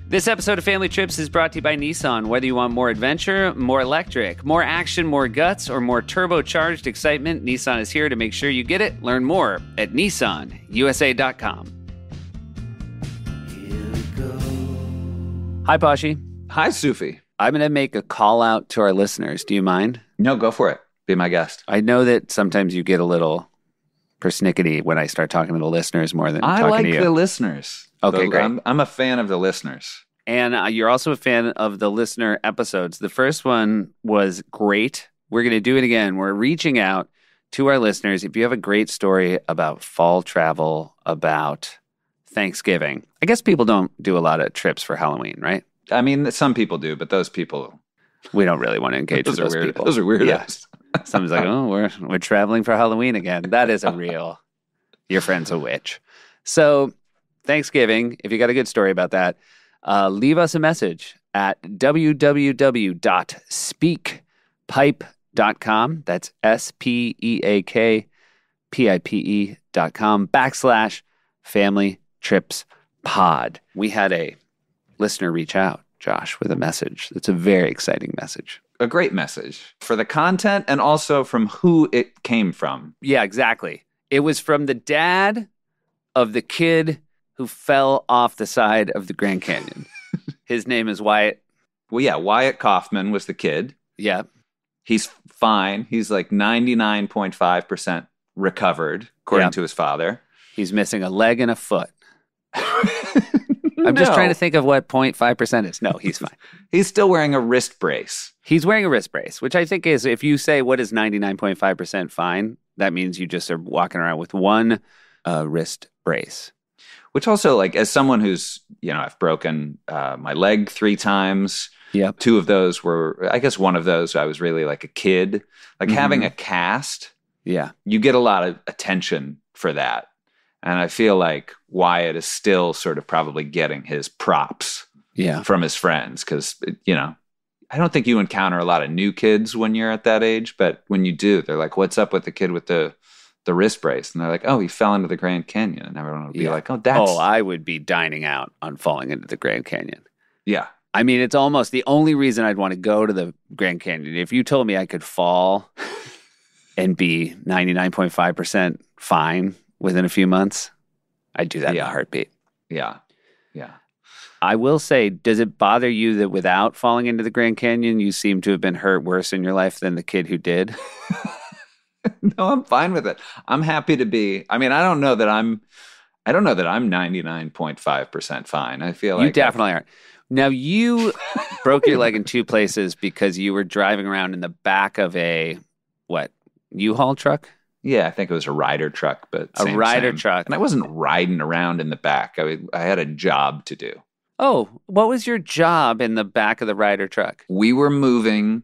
This episode of Family Trips is brought to you by Nissan. Whether you want more adventure, more electric, more action, more guts, or more turbocharged excitement, Nissan is here to make sure you get it. Learn more at nissanusa.com. Here we go. Hi, Pashi. Hi, Sufi. I'm going to make a call out to our listeners. Do you mind? No, go for it. Be my guest. I know that sometimes you get a little persnickety when I start talking to the listeners more than talking to you. I like the listeners. Okay, great. I'm a fan of the listeners. And you're also a fan of the listener episodes. The first one was great. We're going to do it again. We're reaching out to our listeners. If you have a great story about fall travel, about Thanksgiving. I guess people don't do a lot of trips for Halloween, right? I mean, some people do, but those people... We don't really want to engage with those people. Those are weirdos. Yeah. Someone's like, oh, we're traveling for Halloween again. That isn't real. Your friend's a witch. So... Thanksgiving, if you got a good story about that, leave us a message at www.speakpipe.com. That's SPEAKPIPE.com/Family Trips Pod. We had a listener reach out, Josh, with a message. It's a very exciting message. A great message for the content and also from who it came from. Yeah, exactly. It was from the dad of the kid who fell off the side of the Grand Canyon. His name is Wyatt. Well, yeah, Wyatt Kaufman was the kid. Yeah. He's fine. He's like 99.5% recovered, according to his father. He's missing a leg and a foot. I'm just trying to think of what 0.5% is. No, he's fine. He's still wearing a wrist brace. He's wearing a wrist brace, which I think is, if you say what is 99.5% fine, that means you just are walking around with one wrist brace. Which also, like, as someone who's, I've broken my leg 3 times. Yep. 2 of those were, I guess one of those I was really like a kid. Like having a cast, you get a lot of attention for that. And I feel like Wyatt is still sort of probably getting his props from his friends. Because, I don't think you encounter a lot of new kids when you're at that age. But when you do, they're like, what's up with the kid with the wrist brace? And they're like, oh, he fell into the Grand Canyon. And everyone would be like, oh, that's... Oh, I would be dining out on falling into the Grand Canyon. Yeah. I mean, it's almost the only reason I'd want to go to the Grand Canyon. If you told me I could fall and be 99.5% fine within a few months, I'd do that in a heartbeat. Yeah. Yeah. I will say, does it bother you that without falling into the Grand Canyon, you seem to have been hurt worse in your life than the kid who did? No, I'm fine with it. I'm happy to be. I mean, I don't know that I'm 99.5% fine. I feel like you definitely are. Now, you broke your leg in 2 places because you were driving around in the back of a U-Haul truck? Yeah, I think it was a Ryder truck, but a Ryder truck. And I wasn't riding around in the back. I had a job to do. Oh, what was your job in the back of the Ryder truck? We were moving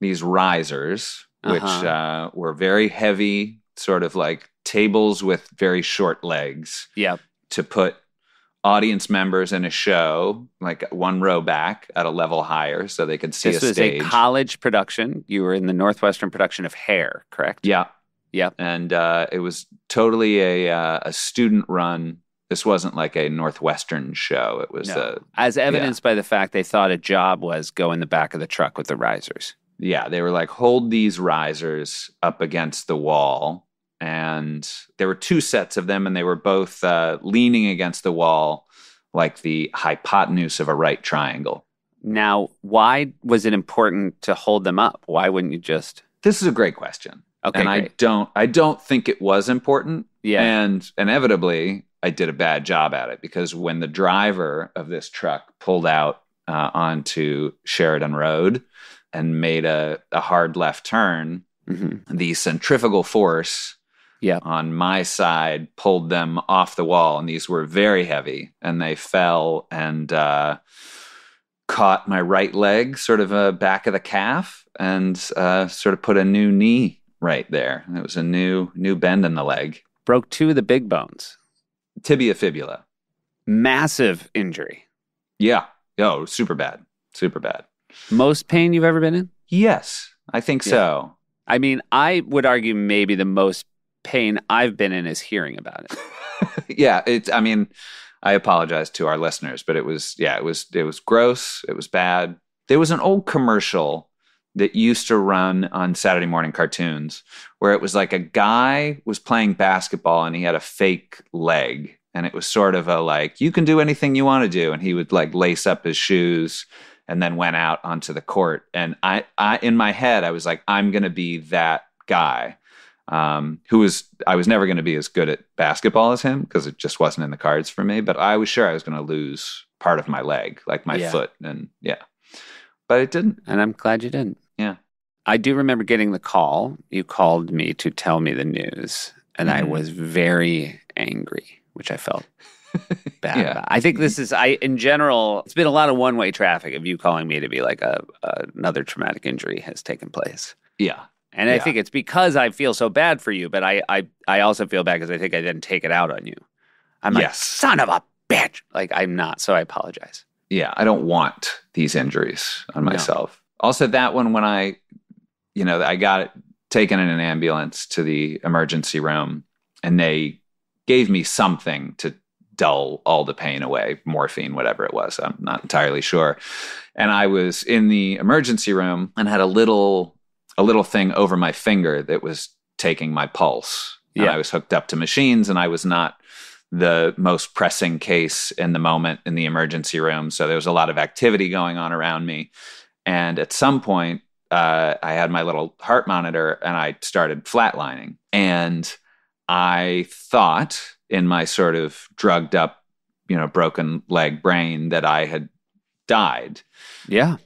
these risers, which were very heavy, sort of like tables with very short legs. Yep. To put audience members in a show, like 1 row back at a level higher so they could see a stage. This was a college production. You were in the Northwestern production of Hair, correct? Yeah. Yep. And it was totally a student run. This wasn't like a Northwestern show. It was as evidenced by the fact they thought a job was go in the back of the truck with the risers. Yeah, they were like, hold these risers up against the wall. And there were 2 sets of them, and they were both leaning against the wall like the hypotenuse of a right triangle. Now, why was it important to hold them up? Why wouldn't you just... This is a great question. Okay, and great. I don't think it was important. Yeah. And inevitably, I did a bad job at it, because when the driver of this truck pulled out onto Sheridan Road and made a hard left turn, the centrifugal force on my side pulled them off the wall, and these were very heavy, and they fell and caught my right leg, sort of back of the calf, and sort of put a new knee right there. It was a new bend in the leg. Broke 2 of the big bones. Tibia fibula. Massive injury. Yeah. Oh, super bad. Super bad. Most pain you've ever been in? Yes, I think so. I mean, I would argue maybe the most pain I've been in is hearing about it. Yeah, I apologize to our listeners, but it was gross. It was bad. There was an old commercial that used to run on Saturday morning cartoons where it was like a guy was playing basketball and he had a fake leg. And it was sort of a like, you can do anything you want to do. And he would like lace up his shoes and then went out onto the court. And I in my head, I was like, I'm going to be that guy I was never going to be as good at basketball as him because it just wasn't in the cards for me. But I was sure I was going to lose part of my leg, like my foot. And but it didn't. And I'm glad you didn't. Yeah. I do remember getting the call. You called me to tell me the news. And I was very angry, which I felt bad about. I think this is, in general, it's been a lot of one-way traffic of you calling me to be like another traumatic injury has taken place. Yeah. And I think it's because I feel so bad for you, but I also feel bad because I think I didn't take it out on you. I'm like, son of a bitch. Like, I'm not, so I apologize. Yeah, I don't want these injuries on myself. Also, that one, when I got it taken in an ambulance to the emergency room, and they gave me something to dull all the pain away, morphine, whatever it was. I'm not entirely sure. And I was in the emergency room and had a little thing over my finger that was taking my pulse. And I was hooked up to machines, and I was not the most pressing case in the moment in the emergency room. So there was a lot of activity going on around me. And at some point, I had my little heart monitor and I started flatlining. And I thought in my sort of drugged up, broken leg brain that I had died. Yeah.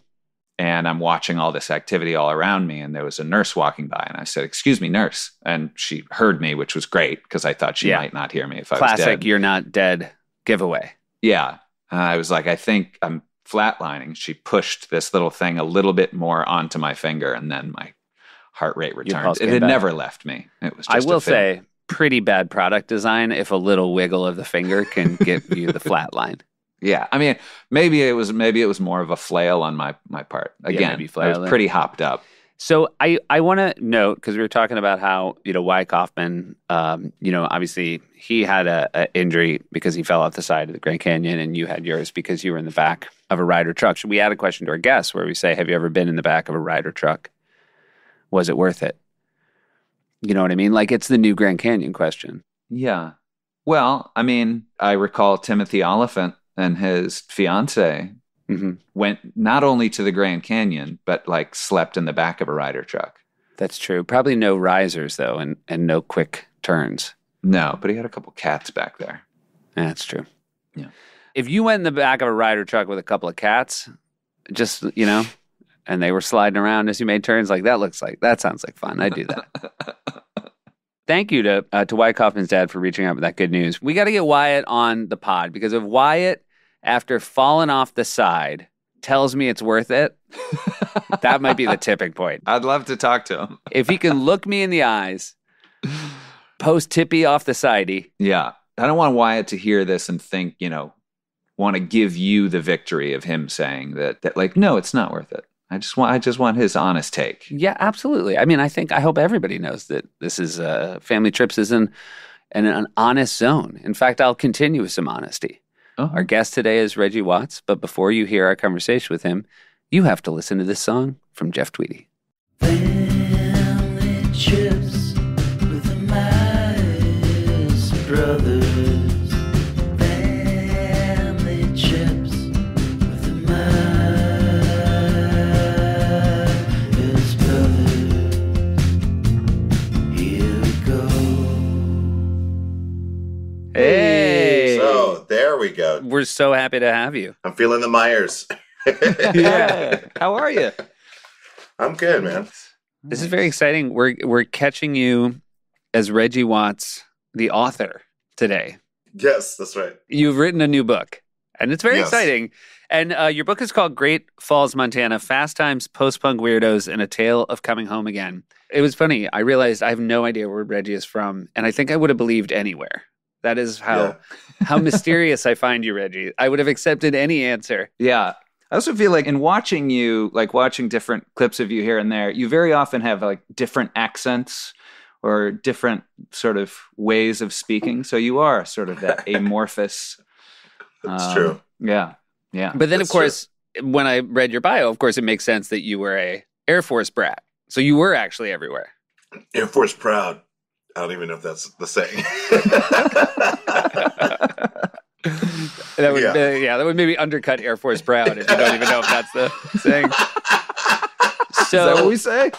And I'm watching all this activity all around me. And there was a nurse walking by. And I said, "Excuse me, nurse." And she heard me, which was great because I thought she might not hear me if I was dead. Classic "you're not dead" giveaway. Yeah. I was like, I think I'm flatlining. She pushed this little thing a little bit more onto my finger. And then my heart rate returned. It had never left me. It was just I will say, pretty bad product design if a little wiggle of the finger can give you the flat line. Yeah, I mean, maybe it was more of a flail on my part. Again, I was pretty hopped up. So I want to note, because we were talking about how, Wyatt Kaufman, obviously he had a injury because he fell off the side of the Grand Canyon, and you had yours because you were in the back of a Ryder truck. Should we add a question to our guests where we say, have you ever been in the back of a Ryder truck? Was it worth it? You know what I mean? Like, it's the new Grand Canyon question. Yeah. Well, I mean, I recall Timothy Oliphant and his fiance went not only to the Grand Canyon, but like slept in the back of a Ryder truck. That's true. Probably no risers, though, and no quick turns. No, but he had a couple cats back there. That's true. Yeah. If you went in the back of a Ryder truck with a couple of cats, just, and they were sliding around as you made turns, that sounds like fun. I'd do that. Thank you to Wyatt Kaufman's dad for reaching out with that good news. We got to get Wyatt on the pod, because if Wyatt, after falling off the side, tells me it's worth it, that might be the tipping point. I'd love to talk to him. If he can look me in the eyes, post tippy off the sidey. Yeah. I don't want Wyatt to hear this and think, want to give you the victory of him saying that like, no, it's not worth it. I just want his honest take. Yeah, absolutely. I mean, I hope everybody knows that this is Family Trips is in an honest zone. In fact, I'll continue with some honesty. Our guest today is Reggie Watts, but before you hear our conversation with him, you have to listen to this song from Jeff Tweedy. Family Trips with the Myers Brothers. Hey! So, there we go. We're so happy to have you. I'm feeling the Myers. Yeah. How are you? I'm good, man. This is very exciting. We're catching you as Reggie Watts, the author, today. Yes, that's right. You've written a new book, and it's very exciting. And your book is called Great Falls, Montana, Fast Times, Post-Punk Weirdos, and a Tale of Coming Home Again. It was funny. I realized I have no idea where Reggie is from, and I think I would have believed anywhere. That is how mysterious I find you, Reggie. I would have accepted any answer. Yeah. I also feel like in watching you, like watching different clips of you here and there, you very often have like different accents or different sort of ways of speaking. So you are sort of that amorphous That's true. Yeah. Yeah. But then, That's of course, when I read your bio, of course, it makes sense that you were a Air Force brat. So you were actually everywhere. Air Force proud. I don't even know if that's the saying. That would, that would maybe undercut Air Force proud if you don't even know if that's the saying. Is that what we say?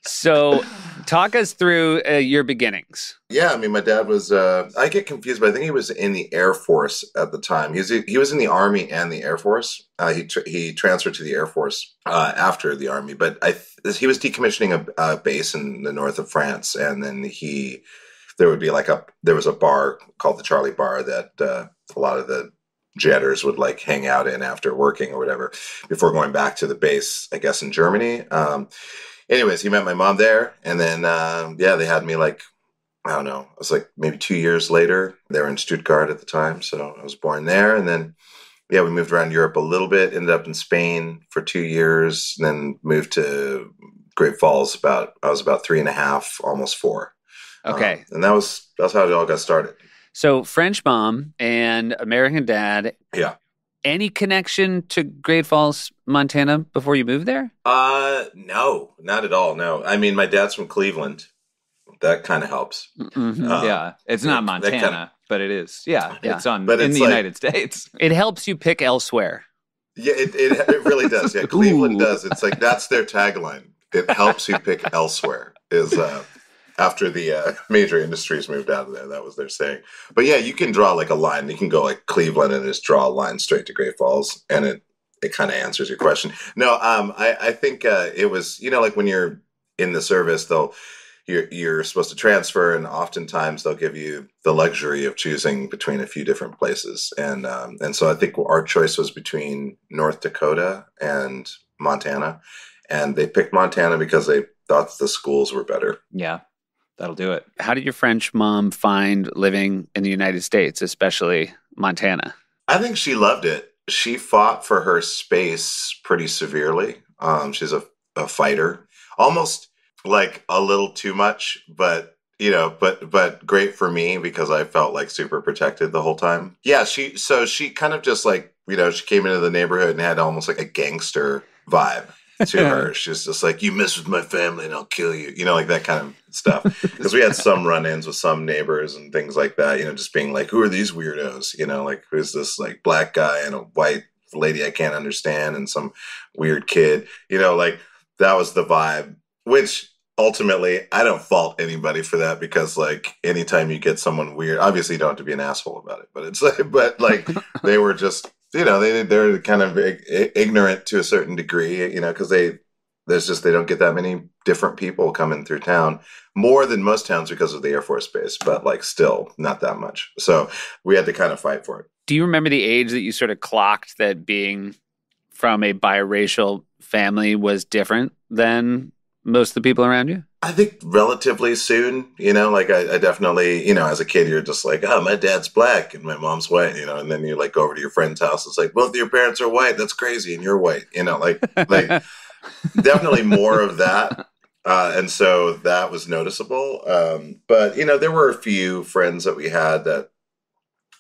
So talk us through your beginnings. Yeah, I mean, my dad was, I get confused, but I think he was in the Air Force at the time. He was in the Army and the Air Force. He transferred to the Air Force after the Army, but he was decommissioning a base in the north of France, and then there was a bar called the Charlie Bar that a lot of the jetters would like hang out in after working or whatever before going back to the base, I guess, in Germany. Anyways, he met my mom there, and then they had me like, I don't know, it was like maybe 2 years later. They were in Stuttgart at the time, so I was born there, and then we moved around Europe a little bit. Ended up in Spain for 2 years, and then moved to Great Falls. I was about 3.5, almost 4. Okay, and that's how it all got started. So French mom and American dad. Yeah. Any connection to Great Falls, Montana before you moved there? No, not at all. No, I mean, my dad's from Cleveland. That kind of helps. Mm-hmm. Yeah, it's not Montana, but it is. Yeah, it's in the United States. It helps you pick elsewhere. Yeah, it really does. Yeah, Cleveland does. It's like that's their tagline. It helps you pick elsewhere. Is after the major industries moved out of there, that was their saying. But yeah, you can draw like a line. You can go like Cleveland and just draw a line straight to Great Falls, and it kind of answers your question. No, I think it was, like when you're in the service, you're supposed to transfer, and oftentimes they'll give you the luxury of choosing between a few different places, and so I think our choice was between North Dakota and Montana, and they picked Montana because they thought the schools were better. Yeah. That'll do it. How did your French mom find living in the United States, especially Montana? I think she loved it. She fought for her space pretty severely. She's a fighter, almost like a little too much, but great for me because I felt like super protected the whole time. Yeah, she kind of just like, she came into the neighborhood and had almost like a gangster vibe to her. She's just like, you mess with my family and I'll kill you, like that kind of stuff. Because we had some run-ins with some neighbors and things like that, just being like, who are these weirdos? Like, who's this like black guy and a white lady I can't understand and some weird kid, like that was the vibe, which ultimately I don't fault anybody for that, because like anytime you get someone weird, obviously you don't have to be an asshole about it, but it's like, they were just, they're kind of ignorant to a certain degree, because they don't get that many different people coming through town, more than most towns because of the Air Force Base, but like still not that much. So we had to kind of fight for it. Do you remember the age that you sort of clocked that being from a biracial family was different than most of the people around you? I think relatively soon, like I definitely, as a kid, you're just like, oh, my dad's black and my mom's white, and then you like go over to your friend's house. It's like, both your parents are white. That's crazy. And you're white, like definitely more of that. And so that was noticeable. But, there were a few friends that we had that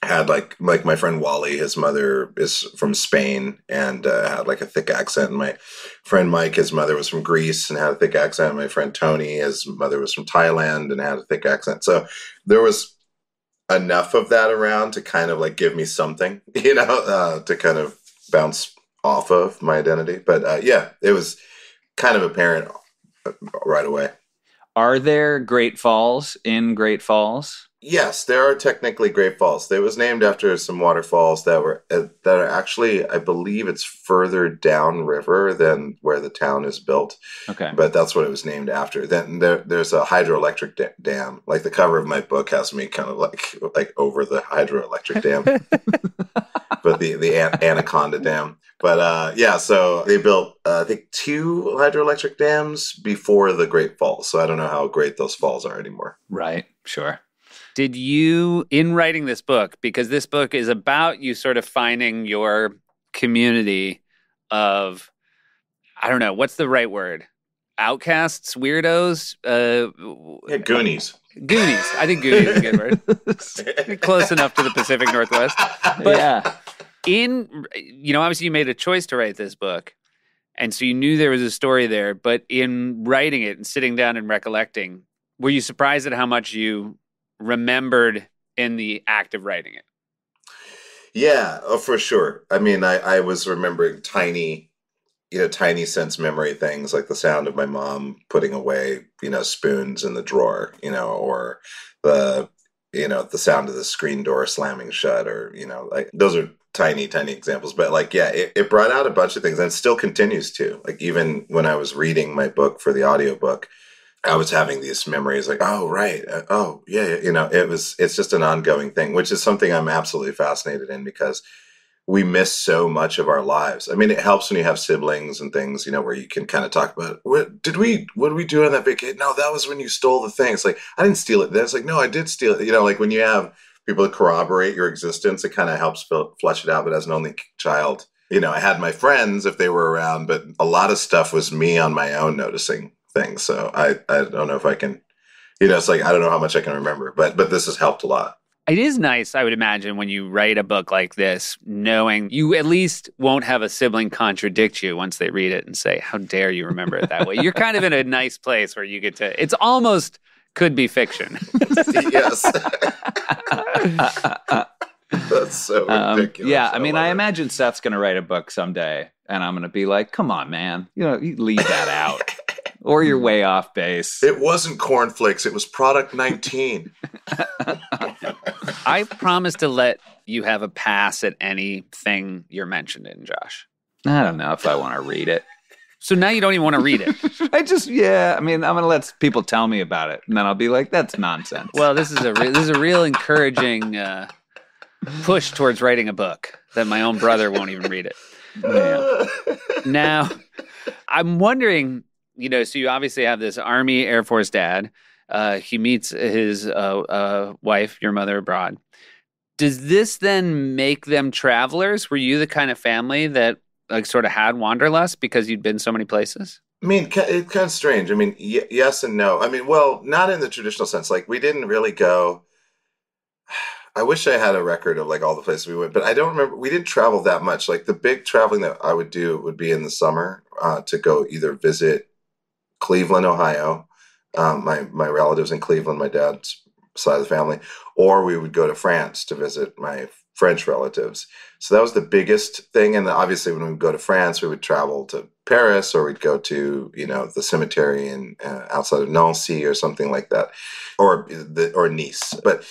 had like my friend Wally, his mother is from Spain and had like a thick accent. And my friend Mike, his mother was from Greece and had a thick accent. My friend Tony, his mother was from Thailand and had a thick accent. So there was enough of that around to kind of like give me something, to kind of bounce off of my identity. But it was kind of apparent right away. Are there Great Falls in Great Falls? Yes, there are technically Great Falls. It was named after some waterfalls that are actually, I believe it's further downriver than where the town is built. Okay. But that's what it was named after. Then there's a hydroelectric dam. Like the cover of my book has me kind of like over the hydroelectric dam. But the Anaconda Dam. But so they built, I think, 2 hydroelectric dams before the Great Falls. So I don't know how great those falls are anymore. Right, sure. Did you, in writing this book, because this book is about you sort of finding your community of, I don't know, what's the right word? Outcasts, weirdos? Goonies. Goonies. I think Goonies is a good word. Close enough to the Pacific Northwest. But Yeah. obviously you made a choice to write this book. And so you knew there was a story there. But in writing it and sitting down and recollecting, were you surprised at how much you remembered in the act of writing it? Yeah, for sure. I mean, I was remembering tiny sense memory things like the sound of my mom putting away, spoons in the drawer, or the sound of the screen door slamming shut, or, like those are tiny examples. But like, yeah, it brought out a bunch of things, and it still continues to. Like, even when I was reading my book for the audiobook, I was having these memories like, oh, right. Oh, yeah. It's just an ongoing thing, which is something I'm absolutely fascinated in, because we miss so much of our lives. I mean, it helps when you have siblings and things, where you can kind of talk about, what did we do on that vacation? No, that was when you stole the thing. It's like, I didn't steal it. Then it's like, no, I did steal it. Like when you have people that corroborate your existence, it kind of helps flesh it out. But as an only child, I had my friends if they were around, but a lot of stuff was me on my own noticing things. So I don't know if I can, it's like, I don't know how much I can remember, but this has helped a lot. It is nice, I would imagine, when you write a book like this, knowing you at least won't have a sibling contradict you once they read it and say, how dare you remember it that way? You're kind of in a nice place where you get to, it's almost could be fiction. Yes. That's so ridiculous. Yeah, I mean, I imagine Seth's going to write a book someday, and I'm going to be like, come on, man. You leave that out. Or you're way off base. It wasn't cornflakes. It was product 19. I promise to let you have a pass at anything you're mentioned in, Josh. I don't know if I want to read it. So now you don't even want to read it. I'm going to let people tell me about it. And then I'll be like, that's nonsense. Well, this is a real encouraging push towards writing a book that my own brother won't even read it. Yeah. Now, I'm wondering, so you obviously have this Army Air Force dad. He meets his wife, your mother, abroad. Does this then make them travelers? Were you the kind of family that like sort of had wanderlust because you'd been so many places? I mean, it's kind of strange. I mean, yes and no. I mean, well, not in the traditional sense. Like, we didn't really go. I wish I had a record of like all the places we went, but I don't remember. We didn't travel that much. Like, the big traveling that I would do would be in the summer to go either visit Cleveland, Ohio. My relatives in Cleveland, my dad's side of the family, or we would go to France to visit my French relatives. So that was the biggest thing. And obviously when we would go to France, we would travel to Paris, or we'd go to, the cemetery in outside of Nancy or something like that, or Nice. But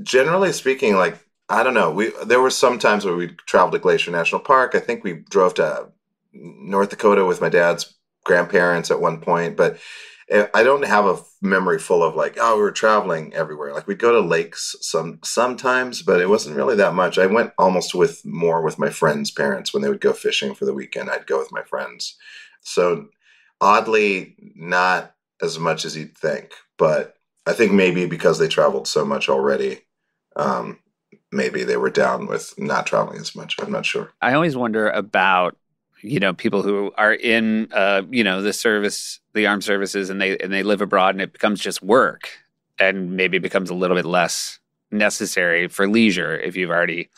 generally speaking, like, I don't know, there were some times where we'd travel to Glacier National Park. I think we drove to North Dakota with my dad's grandparents at one point, but I don't have a memory full of like, we were traveling everywhere. Like, we'd go to lakes sometimes, but it wasn't really that much. I went almost more with my friends' parents when they would go fishing for the weekend. I'd go with my friends. So oddly, not as much as you'd think, but I think maybe because they traveled so much already, maybe they were down with not traveling as much. I'm not sure. I always wonder about people who are in, the service, the armed services, and they live abroad, and it becomes just work, and maybe it becomes a little bit less necessary for leisure if you've already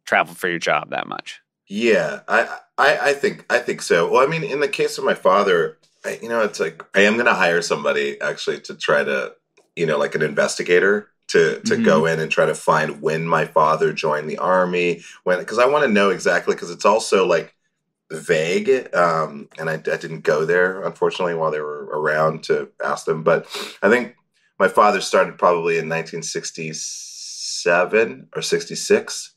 traveled for your job that much. Yeah, I think so. Well, I mean, in the case of my father, it's like I am going to hire somebody actually to try to, like an investigator to go in and try to find when my father joined the Army, because I want to know exactly, because it's also like vague, and I didn't go there, unfortunately, while they were around to ask them. But I think my father started probably in 1967 or 66,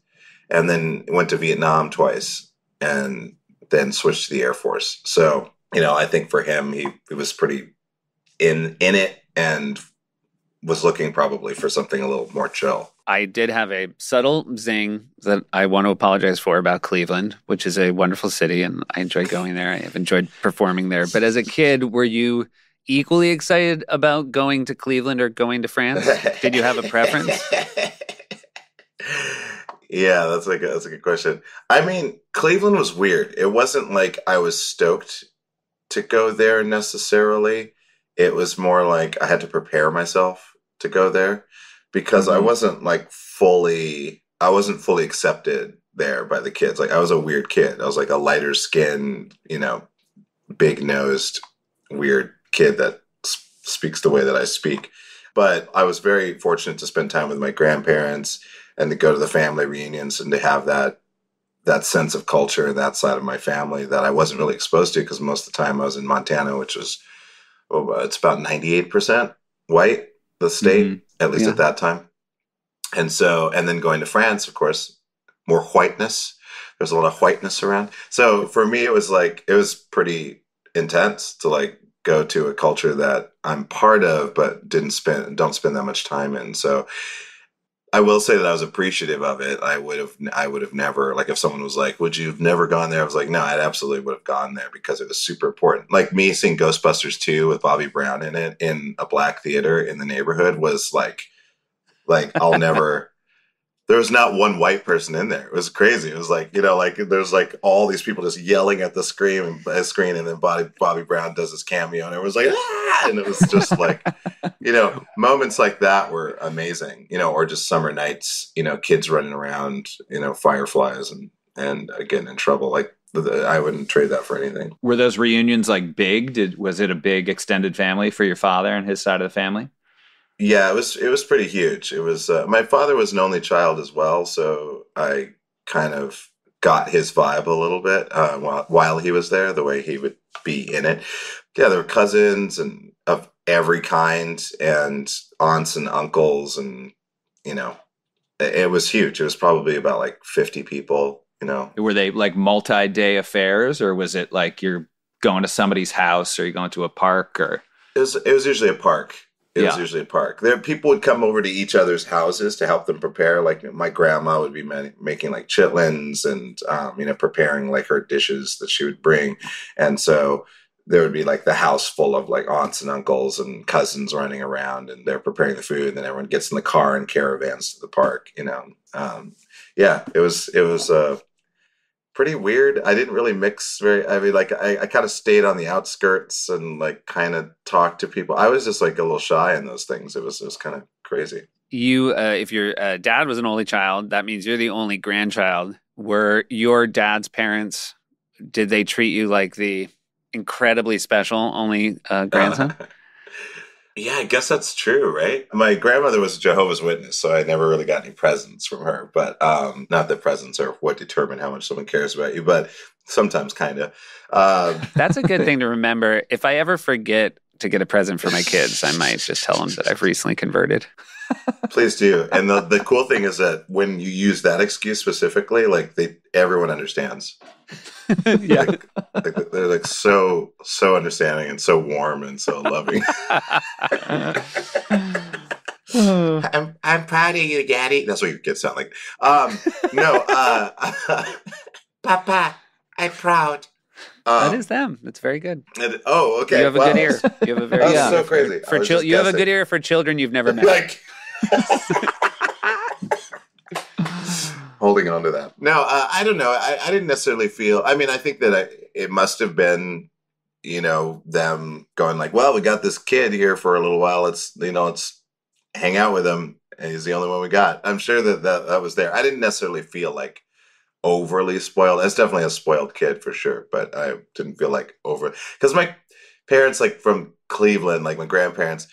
and then went to Vietnam twice, and then switched to the Air Force. So, I think for him, he was pretty in it, and was looking probably for something a little more chill. I did have a subtle zing that I want to apologize for about Cleveland, which is a wonderful city, and I enjoy going there. I have enjoyed performing there. But as a kid, were you equally excited about going to Cleveland or going to France? Did you have a preference? Yeah, that's a good question. I mean, Cleveland was weird. It wasn't like I was stoked to go there necessarily. It was more like I had to prepare myself. to go there because I wasn't I wasn't fully accepted there by the kids. Like I was a weird kid. I was like a lighter skinned, big nosed, weird kid that speaks the way that I speak. But I was very fortunate to spend time with my grandparents and to go to the family reunions and to have that sense of culture and that side of my family that I wasn't really exposed to because most of the time I was in Montana, which was, it's about 98% white, the state, at least at that time. And then going to France, of course, more whiteness. There's a lot of whiteness around. So for me, it was pretty intense to go to a culture that I'm part of, but don't spend that much time in. So I will say that I was appreciative of it. I would have never, if someone was like, would you have never gone there? I was like, no, I absolutely would have gone there because it was super important. Like me seeing Ghostbusters 2 with Bobby Brown in it in a black theater in the neighborhood was like I'll never, there was not one white person in there. It was crazy. It was there's all these people just yelling at the screen and then Bobby Brown does his cameo and it was like, ah! And it was just moments like that were amazing, or just summer nights, kids running around, fireflies and getting in trouble. I wouldn't trade that for anything. Were those reunions big? Was it a big extended family for your father and his side of the family? Yeah, it was pretty huge. It was my father was an only child as well, so I kind of got his vibe a little bit while he was there, the way he would be in it. Yeah, there were cousins and of every kind, and aunts and uncles, and it was huge. It was probably about 50 people. Were they multi-day affairs, or was it you're going to somebody's house, or you're going to a park, or? It was usually a park. It was usually a park. People would come over to each other's houses to help them prepare. My grandma would be making chitlins and, preparing her dishes that she would bring. And so there would be the house full of aunts and uncles and cousins running around and they're preparing the food. And then everyone gets in the car and caravans to the park, it was pretty weird. I didn't really mix I kind of stayed on the outskirts and kind of talked to people. I was just a little shy in those things. It was kind of crazy. You, if your dad was an only child, that means you're the only grandchild. Were your dad's parents, did they treat you like the incredibly special only grandson? Yeah, I guess that's true, right? My grandmother was a Jehovah's Witness, so I never really got any presents from her. But not that presents are what determine how much someone cares about you, but sometimes kind of. That's a good thing to remember. If I ever forget to get a present for my kids, I might just tell them that I've recently converted. Please do. And the cool thing is that when you use that excuse specifically, everyone understands. Yeah. They're so understanding and so warm and so loving. I'm proud of you, Daddy. That's what your kids sound like. No, Papa, I'm proud. That is them. That's very good. Okay. You have a good ear. You have a very That's so crazy. You have a good ear for children you've never met. Holding on to that. No, I don't know. I didn't necessarily feel. I mean, I think that it must have been, them going well, we got this kid here for a little while. Let's hang out with him. And he's the only one we got. I'm sure that was there. I didn't necessarily feel overly spoiled. I was definitely a spoiled kid for sure, but I didn't feel over, because my parents, from Cleveland, my grandparents,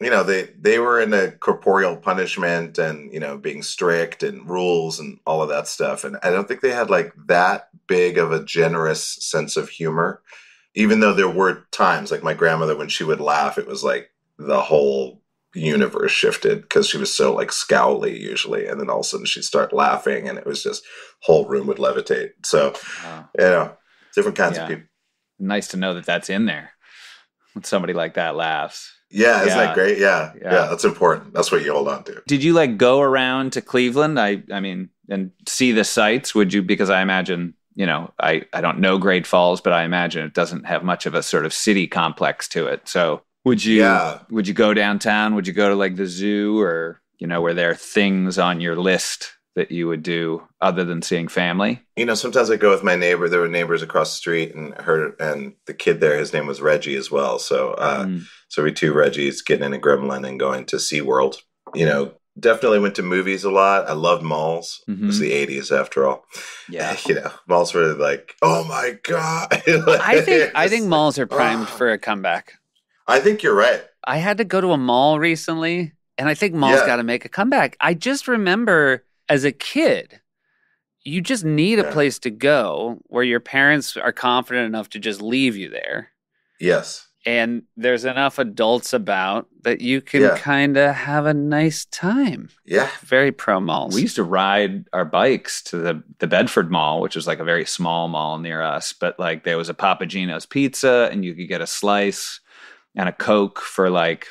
they were into corporeal punishment and, being strict and rules and all of that stuff. And I don't think they had that big of a generous sense of humor, even though there were times my grandmother, when she would laugh, it was the whole universe shifted because she was so scowly usually. And then all of a sudden she'd start laughing and it was just whole room would levitate. So, different kinds of people. Nice to know that that's in there when somebody like that laughs. Yeah, isn't that great? Yeah, that's important. That's what you hold on to. Did you go around to Cleveland? I mean, and see the sights? Would you? Because I imagine, I don't know Great Falls, but I imagine it doesn't have much of a sort of city complex to it. So would you go downtown? Would you go to the zoo, or were there things on your list that you would do other than seeing family? Sometimes I go with my neighbor. There were neighbors across the street, and the kid there, his name was Reggie as well. So, so we two Reggies getting in a Gremlin and going to SeaWorld. Definitely went to movies a lot. I loved malls. It was the 80s after all. Yeah. Malls were like, oh my God. I think malls are primed for a comeback. I think you're right. I had to go to a mall recently, and I think malls got to make a comeback. I just remember as a kid, you just need a place to go where your parents are confident enough to just leave you there. Yes. And there's enough adults about that you can kind of have a nice time. Yeah. Very pro malls. We used to ride our bikes to the Bedford Mall, which was like a very small mall near us. But like there was a Papa Gino's pizza, and you could get a slice and a Coke for like,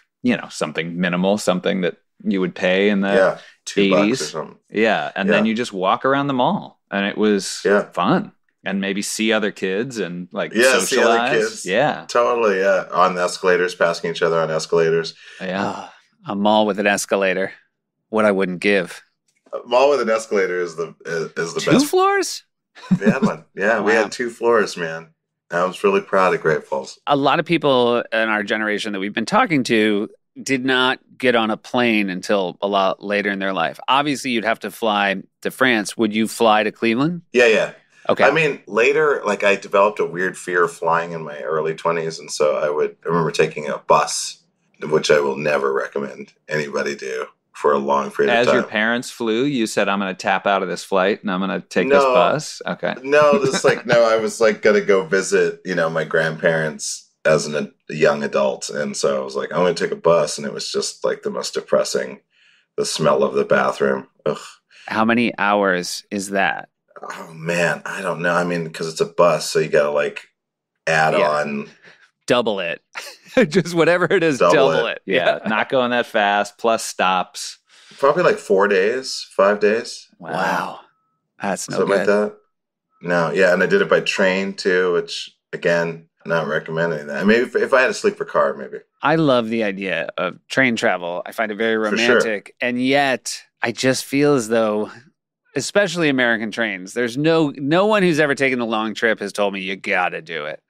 something minimal, something that you would pay in the $2 80s. or something. Yeah. And then you just walk around the mall, and it was fun. And maybe see other kids and socialize. See other kids. Yeah. Totally, yeah. On escalators, passing each other on escalators. Yeah. A mall with an escalator. What I wouldn't give. A mall with an escalator is the best. 2 floors? We had one. Yeah, we had 2 floors, man. I was really proud of Great Falls. A lot of people in our generation that we've been talking to did not get on a plane until a lot later in their life. Obviously, you'd have to fly to France. Would you fly to Cleveland? Yeah. Okay. I mean, later, I developed a weird fear of flying in my early 20s. And so I remember taking a bus, which I will never recommend anybody do for a long period of time. As your parents flew, you said, I'm going to tap out of this flight and I'm going to take this bus? Okay. No, I was going to go visit, my grandparents as a young adult. And so I was like, I'm going to take a bus. And it was just the most depressing, the smell of the bathroom. Ugh. How many hours is that? Oh man, I don't know. I mean, because it's a bus, so you gotta add on. Double it. Just whatever it is, double it. Yeah, not going that fast, plus stops. Probably 4 days, 5 days. Wow. That's no Something good. like that. No, yeah, and I did it by train too, which again, not recommending that. I mean, if I had a sleeper car, maybe. I love the idea of train travel. I find it very romantic, and yet I just feel as though, especially American trains, there's no one who's ever taken a long trip has told me you gotta do it.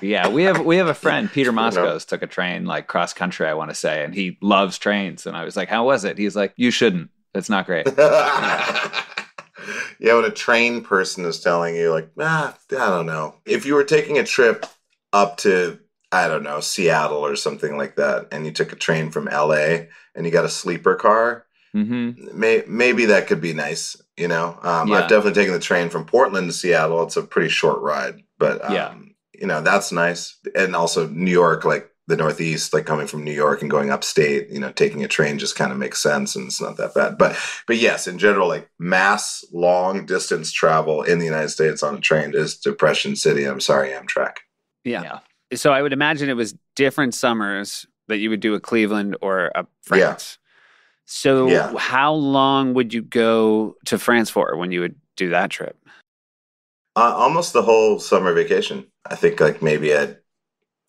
Yeah, we have a friend, Peter Moscos, took a train cross country, I want to say, and he loves trains. And I was like, how was it? He's like, you shouldn't. It's not great. Yeah, when a train person is telling you I don't know. If you were taking a trip up to, I don't know, Seattle or something like that, and you took a train from LA and you got a sleeper car, maybe that could be nice, I've definitely taken the train from Portland to Seattle. It's a pretty short ride, but that's nice. And also New York, the Northeast, coming from New York and going upstate, taking a train just kind of makes sense, and it's not that bad. But yes, in general, mass long distance travel in the United States on a train is Depression City. I'm sorry, Amtrak. Yeah. So I would imagine it was different summers that you would do a Cleveland or a France. So how long would you go to France for when you would do that trip? Almost the whole summer vacation. I think maybe I'd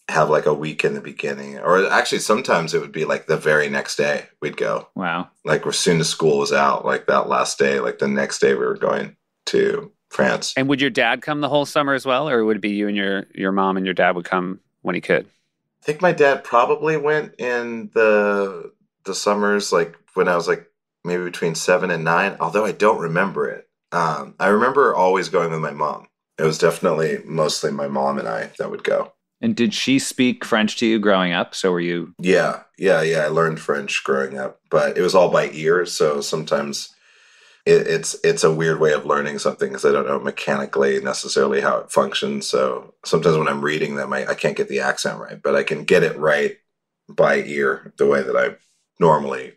have a week in the beginning, or actually sometimes it would be the very next day we'd go. Wow. As soon as school was out, that last day, the next day we were going to France. And would your dad come the whole summer as well, or would it be you and your mom and your dad would come when he could? I think my dad probably went in the summers, when I was maybe between 7 and 9, although I don't remember it. I remember always going with my mom. It was definitely mostly my mom and I that would go. And did she speak French to you growing up? So were you? Yeah. I learned French growing up, but it was all by ear. So sometimes it's a weird way of learning something because I don't know mechanically necessarily how it functions. So sometimes when I'm reading them, I can't get the accent right, but I can get it right by ear the way that I normally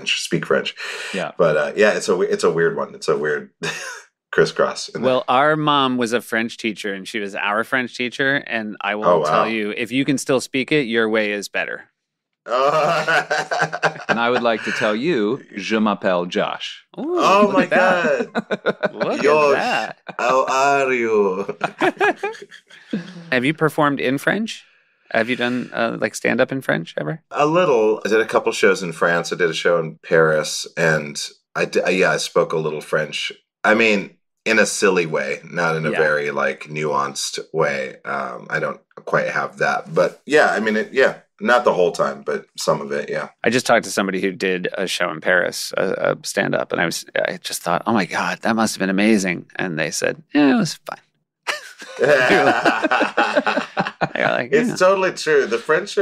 speak French. Yeah. But it's a weird one. It's a weird crisscross. Well, our mom was a French teacher, and she was our French teacher. And I will tell you, if you can still speak it, your way is better. And I would like to tell you, je m'appelle Josh. Ooh, oh my God. Look Josh, at that. how are you? Have you performed in French Have you done like stand-up in French ever? A little. I did a couple shows in France. I did a show in Paris, and I spoke a little French. I mean, in a silly way, not in a very like nuanced way. I don't quite have that, but yeah, I mean, not the whole time, but some of it, yeah. I just talked to somebody who did a show in Paris, a stand-up, and I just thought, oh my God, that must have been amazing. And they said, yeah, it was fine. It's totally true. The French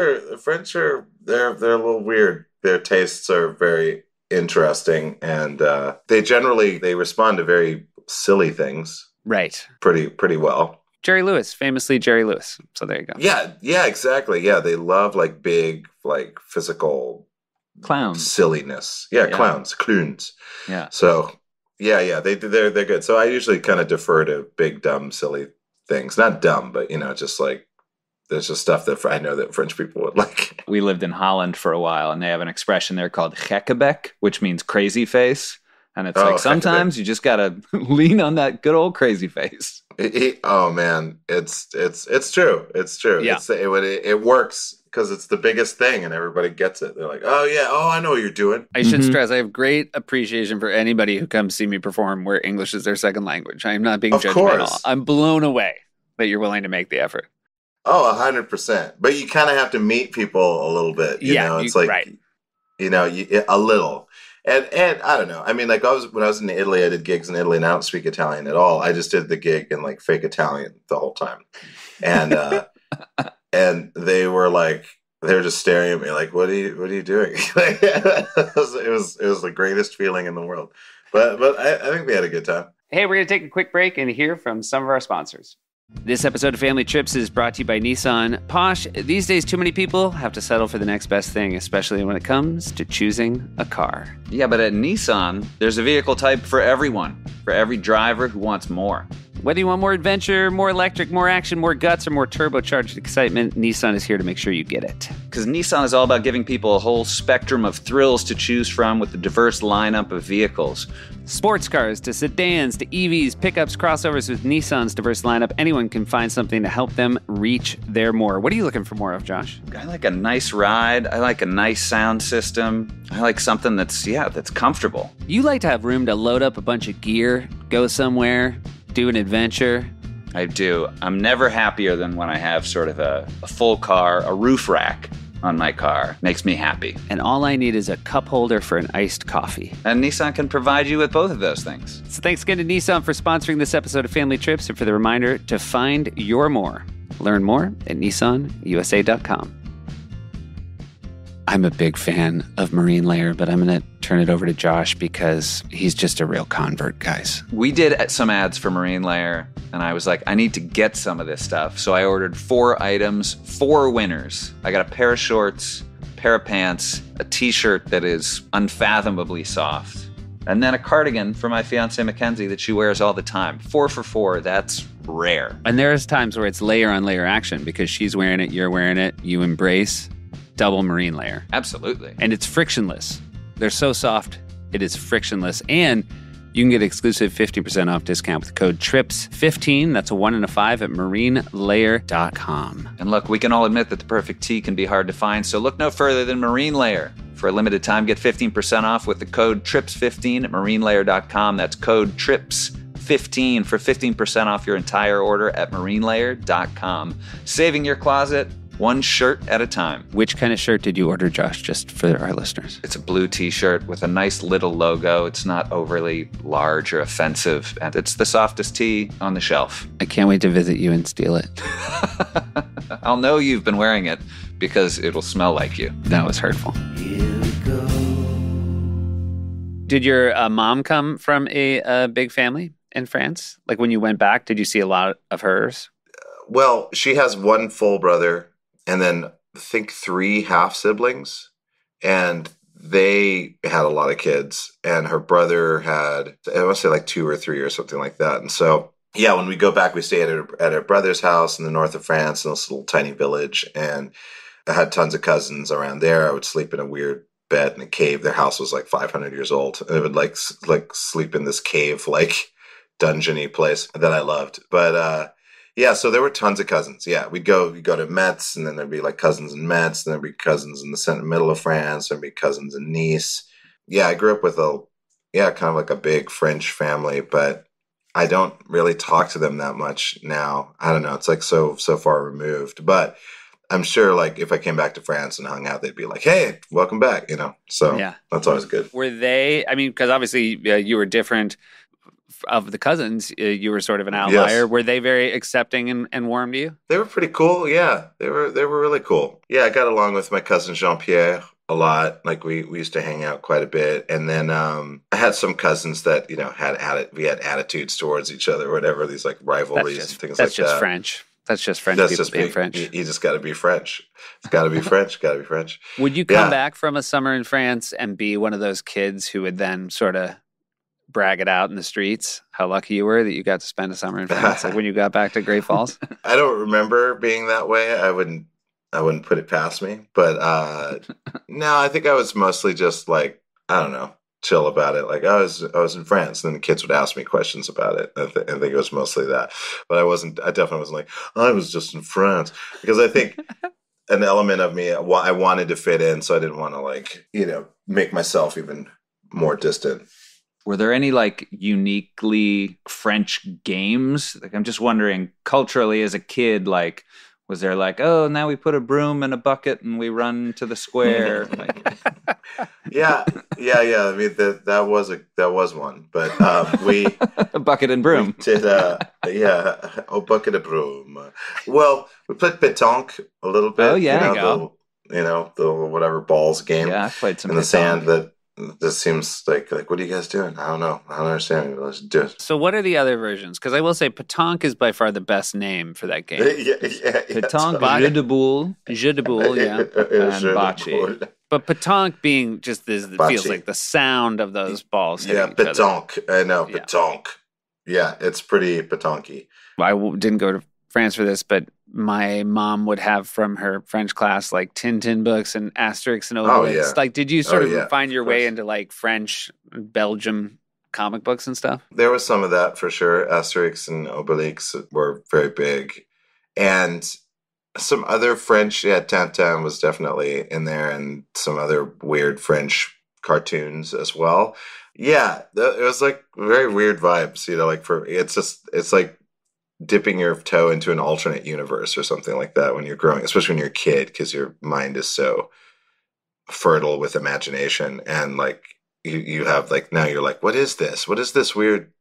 are they're a little weird. Their tastes are very interesting, and they respond to very silly things, right? Pretty well. Jerry Lewis, famously Jerry Lewis. So there you go. Yeah, exactly. Yeah, they love like big, like physical clowns, silliness. Yeah, clowns. Yeah. So they're good. So I usually kind of defer to big, dumb, silly things. Not dumb, but just like there's just stuff that I know that French people would like. We lived in Holland for a while, and they have an expression there called gekkebek, which means crazy face. And it's like sometimes you just gotta lean on that good old crazy face. Oh man, it's true. It's true. Yeah. It works because it's the biggest thing, and everybody gets it. They're like, oh yeah, I know what you're doing. I should stress, I have great appreciation for anybody who comes see me perform where English is their second language. I am not being judgmental. I'm blown away that you're willing to make the effort. Oh, 100%. But you kind of have to meet people a little bit. You know, it's like, right. A little. And I don't know. I mean, like when I was in Italy, I did gigs in Italy, and I don't speak Italian at all. I just did the gig in like fake Italian the whole time, and and they were just staring at me like, "What are you doing?" it was the greatest feeling in the world. But I think we had a good time. Hey, we're gonna take a quick break and hear from some of our sponsors. This episode of Family Trips is brought to you by Nissan. Posh, these days too many people have to settle for the next best thing, especially when it comes to choosing a car. Yeah, but at Nissan, there's a vehicle type for everyone, for every driver who wants more. Whether you want more adventure, more electric, more action, more guts, or more turbocharged excitement, Nissan is here to make sure you get it. Because Nissan is all about giving people a whole spectrum of thrills to choose from with a diverse lineup of vehicles. Sports cars to sedans to EVs, pickups, crossovers. With Nissan's diverse lineup, anyone can find something to help them reach their more. What are you looking for more of, Josh? I like a nice ride. I like a nice sound system. I like something that's comfortable. You like to have room to load up a bunch of gear, go somewhere, do an adventure. I do. I'm never happier than when I have sort of a full car, a roof rack on my car. Makes me happy. And all I need is a cup holder for an iced coffee. And Nissan can provide you with both of those things. So thanks again to Nissan for sponsoring this episode of Family Trips and for the reminder to find your more. Learn more at nissanusa.com. I'm a big fan of Marine Layer, but I'm going to turn it over to Josh because he's just a real convert, guys. We did some ads for Marine Layer, and I was like, I need to get some of this stuff. So I ordered 4 items, 4 winners. I got a pair of shorts, a pair of pants, a t-shirt that is unfathomably soft, and then a cardigan for my fiancée Mackenzie that she wears all the time. 4 for 4, that's rare. And there's times where it's layer on layer action because she's wearing it, you're wearing it, you embrace double Marine Layer. Absolutely. And it's frictionless. They're so soft, it is frictionless. And you can get exclusive 50% off discount with code TRIPS15. That's a 1 and a 5 at marinelayer.com. And look, we can all admit that the perfect tee can be hard to find, so look no further than Marine Layer. For a limited time, get 15% off with the code TRIPS15 at marinelayer.com. That's code TRIPS15 for 15% off your entire order at marinelayer.com. Saving your closet one shirt at a time. Which kind of shirt did you order, Josh, just for our listeners? It's a blue t-shirt with a nice little logo. It's not overly large or offensive, and it's the softest tee on the shelf. I can't wait to visit you and steal it. I'll know you've been wearing it because it'll smell like you. That was hurtful. Here we go. Did your mom come from a big family in France? Like when you went back, did you see a lot of hers? Well, she has one full brother and then I think 3 half siblings, and they had a lot of kids, and her brother had, I want to say like 2 or 3 or something like that. And so, yeah, when we go back, we stay at her brother's house in the north of France in this little tiny village, and I had tons of cousins around there. I would sleep in a weird bed in a cave. Their house was like 500 years old, and I would like sleep in this cave, like dungeony place that I loved. But Yeah, so there were tons of cousins. Yeah, we'd go to Metz, and then there'd be like cousins in Metz, and there'd be cousins in the center middle of France, there'd be cousins in Nice. Yeah, I grew up with kind of like a big French family, but I don't really talk to them that much now. I don't know. It's like so far removed. But I'm sure like if I came back to France and hung out, they'd be like, "Hey, welcome back," you know. So Yeah. that's always good. Were they, I mean, because obviously you were different of the cousins. You were sort of an outlier. Yes. Were they very accepting and warm to you? They were pretty cool. Yeah, they were really cool. Yeah, I got along with my cousin Jean-Pierre a lot. Like we used to hang out quite a bit. And then I had some cousins that, you know, we had attitudes towards each other or whatever, these like rivalries and things like that. That's just French. That's just French That's people just being French. You just got to be French. It's got to be French. Got to be French. Would you come back from a summer in France and be one of those kids who would then sort of brag it out in the streets how lucky you were that you got to spend a summer in France, like when you got back to Great Falls? I don't remember being that way. I wouldn't put it past me. But no, I think I was mostly just like, I don't know, chill about it. Like I was in France, and then the kids would ask me questions about it. I think it was mostly that. But I definitely wasn't like, I was just in France, because I think an element of me, I wanted to fit in, so I didn't want to like, you know, make myself even more distant. Were there any like uniquely French games? Like I'm just wondering, culturally as a kid, like was there like, oh, now we put a broom in a bucket and we run to the square? Like, yeah. I mean that was one, but we a bucket and broom. We did a bucket of broom. Well, we played pétanque a little bit. Oh yeah, the whatever balls game. Yeah, I played some in the pétanque. sand. This seems like what are you guys doing? I don't know. I don't understand. Let's do it. So what are the other versions? Because I will say pétanque is by far the best name for that game. Pétanque, jeu de boule, yeah, and bocce. But pétanque being just this, it feels Bocce. like the sound of those balls. Yeah, hitting each other. pétanque. I know, Yeah. pétanque. Yeah, it's pretty pétanque. Didn't go to France for this, but my mom would have from her French class like Tintin books and Asterix and Obelix. Oh, yeah. Like, did you sort Oh, of yeah, find your of way course. into like French, Belgium comic books and stuff? There was some of that for sure. Asterix and Obelix were very big. And some other French, Tintin was definitely in there, and some other weird French cartoons as well. Yeah, it was like very weird vibes, you know, like it's like dipping your toe into an alternate universe or something like that when you're growing, especially when you're a kid, because your mind is so fertile with imagination. And like you have like, now you're like, what is this? What is this weird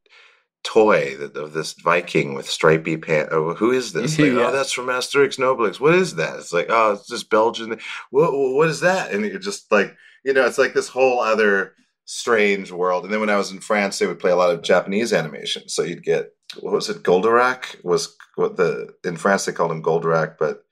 toy of this Viking with stripy pants? Oh, who is this? Like, Yeah. Oh, that's from Asterix and Obelix. What is that? It's like, oh, it's just Belgian. What is that? And you're just like, you know, it's like this whole other strange world. And then when I was in France, they would play a lot of Japanese animation. So you'd get, what was it? Goldorak was in France they called him Goldorak, but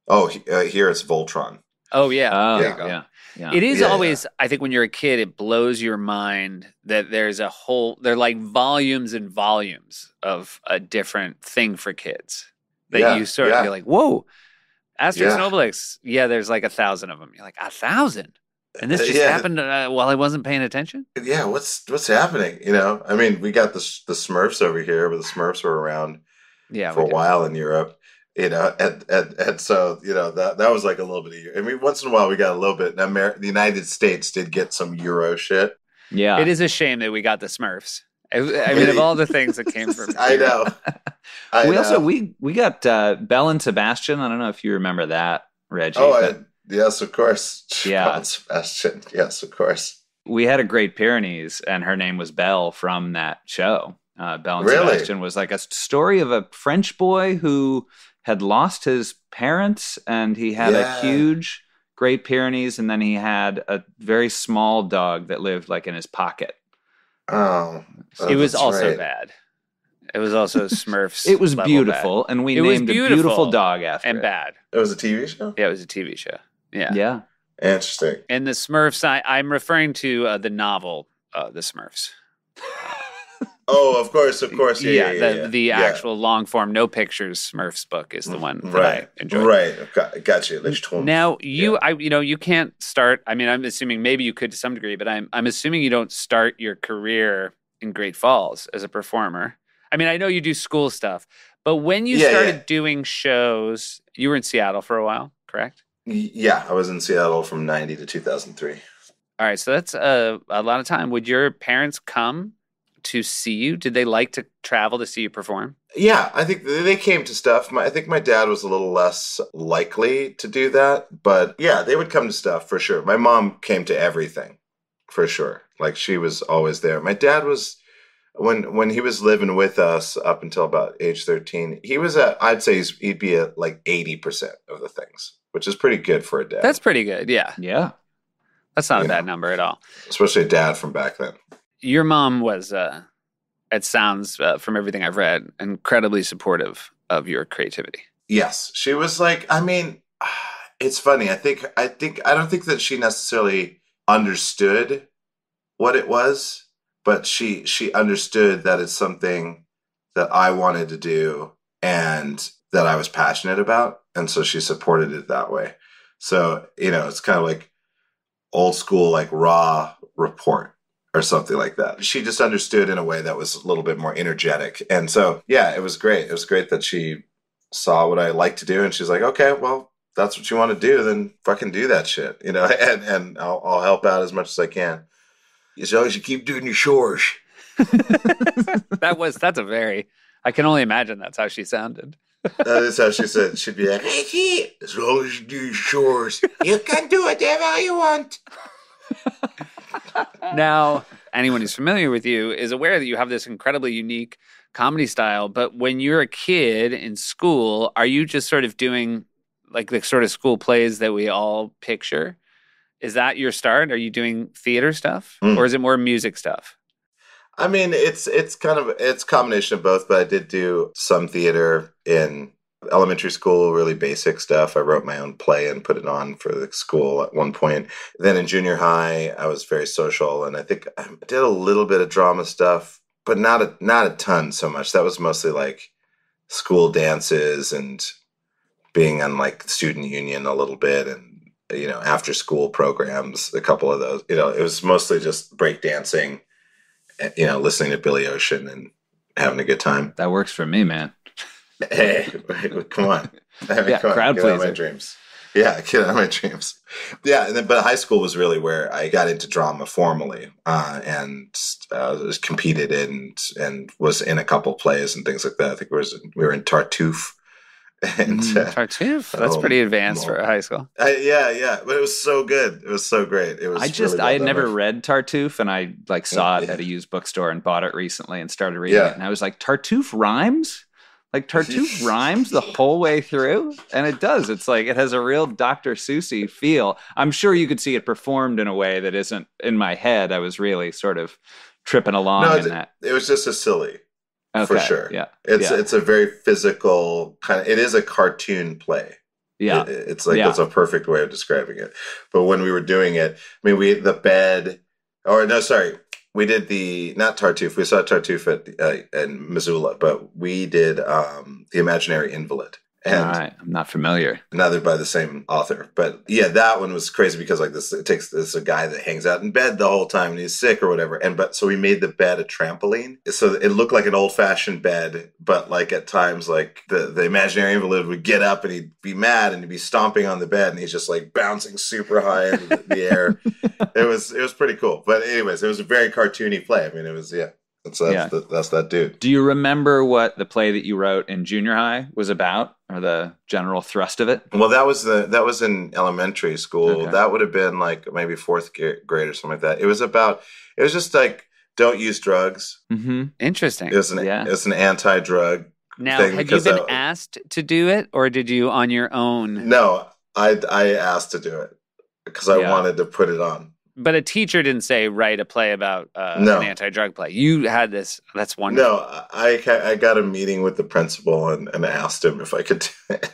here it's Voltron. Oh yeah. Oh, There you go. yeah. It is Yeah, always, I think when you're a kid, it blows your mind that there are like volumes and volumes of a different thing for kids that Yeah, you sort of, you're like, whoa, Asterix and Yeah. Obelix. Yeah, there's like 1,000 of them. You're like, 1,000? And this just Yeah. happened while I wasn't paying attention? Yeah, what's happening? You know, I mean, we got the Smurfs over here, but the Smurfs were around Yeah. for a we did. while in Europe. You know, and so you know that was like a little bit of. I mean, once in a while we got a little bit. The United States did get some Euro shit. Yeah. It is a shame that we got the Smurfs. I mean, of all the things that came from I know. we also we got Belle and Sebastian. I don't know if you remember that, Reggie. but Yes, of course. Yeah. Belle and Sebastian. Yes, of course. we had a Great Pyrenees, and her name was Belle from that show. Belle and Really? Sebastian was like a story of a French boy who had lost his parents, and he had a Yeah. huge Great Pyrenees, and then he had a very small dog that lived like in his pocket. Oh, It was that's also right. bad. It was also Smurfs. It was level beautiful, and we It was named a beautiful beautiful dog after bad and it. bad. It was a TV show. Yeah, it was a TV show. Yeah. Yeah. Interesting. And the Smurfs, I'm referring to the novel, The Smurfs. Oh, of course. The actual long form, no pictures Smurfs book is the one that I enjoyed. Right. Got you. Now you can't start. I mean, I'm assuming maybe you could to some degree, but I'm assuming you don't start your career in Great Falls as a performer. I mean, I know you do school stuff, But when you started doing shows, you were in Seattle for a while, correct? Yeah, I was in Seattle from 90 to 2003. All right, so that's a lot of time. Would your parents come to see you? Did they like to travel to see you perform? Yeah, I think they came to stuff. I think my dad was a little less likely to do that, but yeah, they would come to stuff for sure. My mom came to everything, for sure. Like, she was always there. My dad was, when he was living with us up until about age 13, he was I'd say he'd be at like 80% of the things, which is pretty good for a dad. That's pretty good, yeah. Yeah. That's not a bad number at all. Especially a dad from back then. Your mom was, it sounds, from everything I've read, incredibly supportive of your creativity. Yes, she was like, I mean, it's funny. I don't think that she necessarily understood what it was, but she understood that it's something that I wanted to do and that I was passionate about. And so she supported it that way. So, it's kind of like old school, like raw report or something like that. She just understood in a way that was a little bit more energetic. And so, yeah, it was great. It was great that she saw what I like to do. And she's like, okay, well, that's what you want to do. Then fucking do that shit, and I'll help out as much as I can. As long as you keep doing your chores. That's a very, I can only imagine that's how she sounded. That is how she said. She'd be like, Reggie, as long as you do your chores, you can do whatever you want. Now, anyone who's familiar with you is aware that you have this incredibly unique comedy style. But when you're a kid in school, are you just sort of doing like the sort of school plays that we all picture? Is that your start? Are you doing theater stuff or is it more music stuff? I mean, it's a combination of both, but I did do some theater in elementary school, really basic stuff. I wrote my own play and put it on for the school at one point. Then in junior high, I was very social, and I think I did a little bit of drama stuff, but not a ton so much. That was mostly like school dances and being on like student union a little bit, and after school programs, a couple of those. It was mostly just break dancing, listening to Billy Ocean and having a good time. That works for me, man. Hey, come on. Crowd pleaser. Get out of my dreams. Yeah, get out of my dreams. Yeah, but high school was really where I got into drama formally, and was competed in and was in a couple plays and things like that. I think we were in Tartuffe. And, Tartuffe? That's pretty advanced for high school. Yeah, but it was so good. It was so great. It was. I had never read Tartuffe, and I saw it at a used bookstore and bought it recently and started reading it. And I was like, Tartuffe rhymes? Like Tartuffe rhymes the whole way through? And it does. It's like, it has a real Dr. Seussy feel. I'm sure you could see it performed in a way that isn't in my head. I was really sort of tripping along in that. It was just as silly. Okay, for sure. Yeah. It's a very physical kind of, it is a cartoon play. Yeah. It's like, that's a perfect way of describing it. But when we were doing it, I mean, we did not Tartuffe. We saw Tartuffe in Missoula, but we did The Imaginary Invalid. And all right. I'm not familiar. Neither by the same author. But yeah, that one was crazy because like this a guy that hangs out in bed the whole time and he's sick or whatever. So we made the bed a trampoline. So it looked like an old fashioned bed, but like at times like the imaginary invalid would get up and he'd be mad and he'd be stomping on the bed and he's just like bouncing super high into the air. It was pretty cool. But anyways, it was a very cartoony play. I mean, it was, that's that dude. Do you remember what the play that you wrote in junior high was about, or the general thrust of it? Well, that was in elementary school. Okay. That would have been like maybe fourth grade or something like that. It was just like, don't use drugs. Mm-hmm. Interesting. It was an anti-drug now, thing. Had you been asked to do it, or did you on your own? No, I asked to do it because I wanted to put it on. But a teacher didn't say, write a play about an anti-drug play. You had this. That's wonderful. No, I got a meeting with the principal and asked him if I could do it.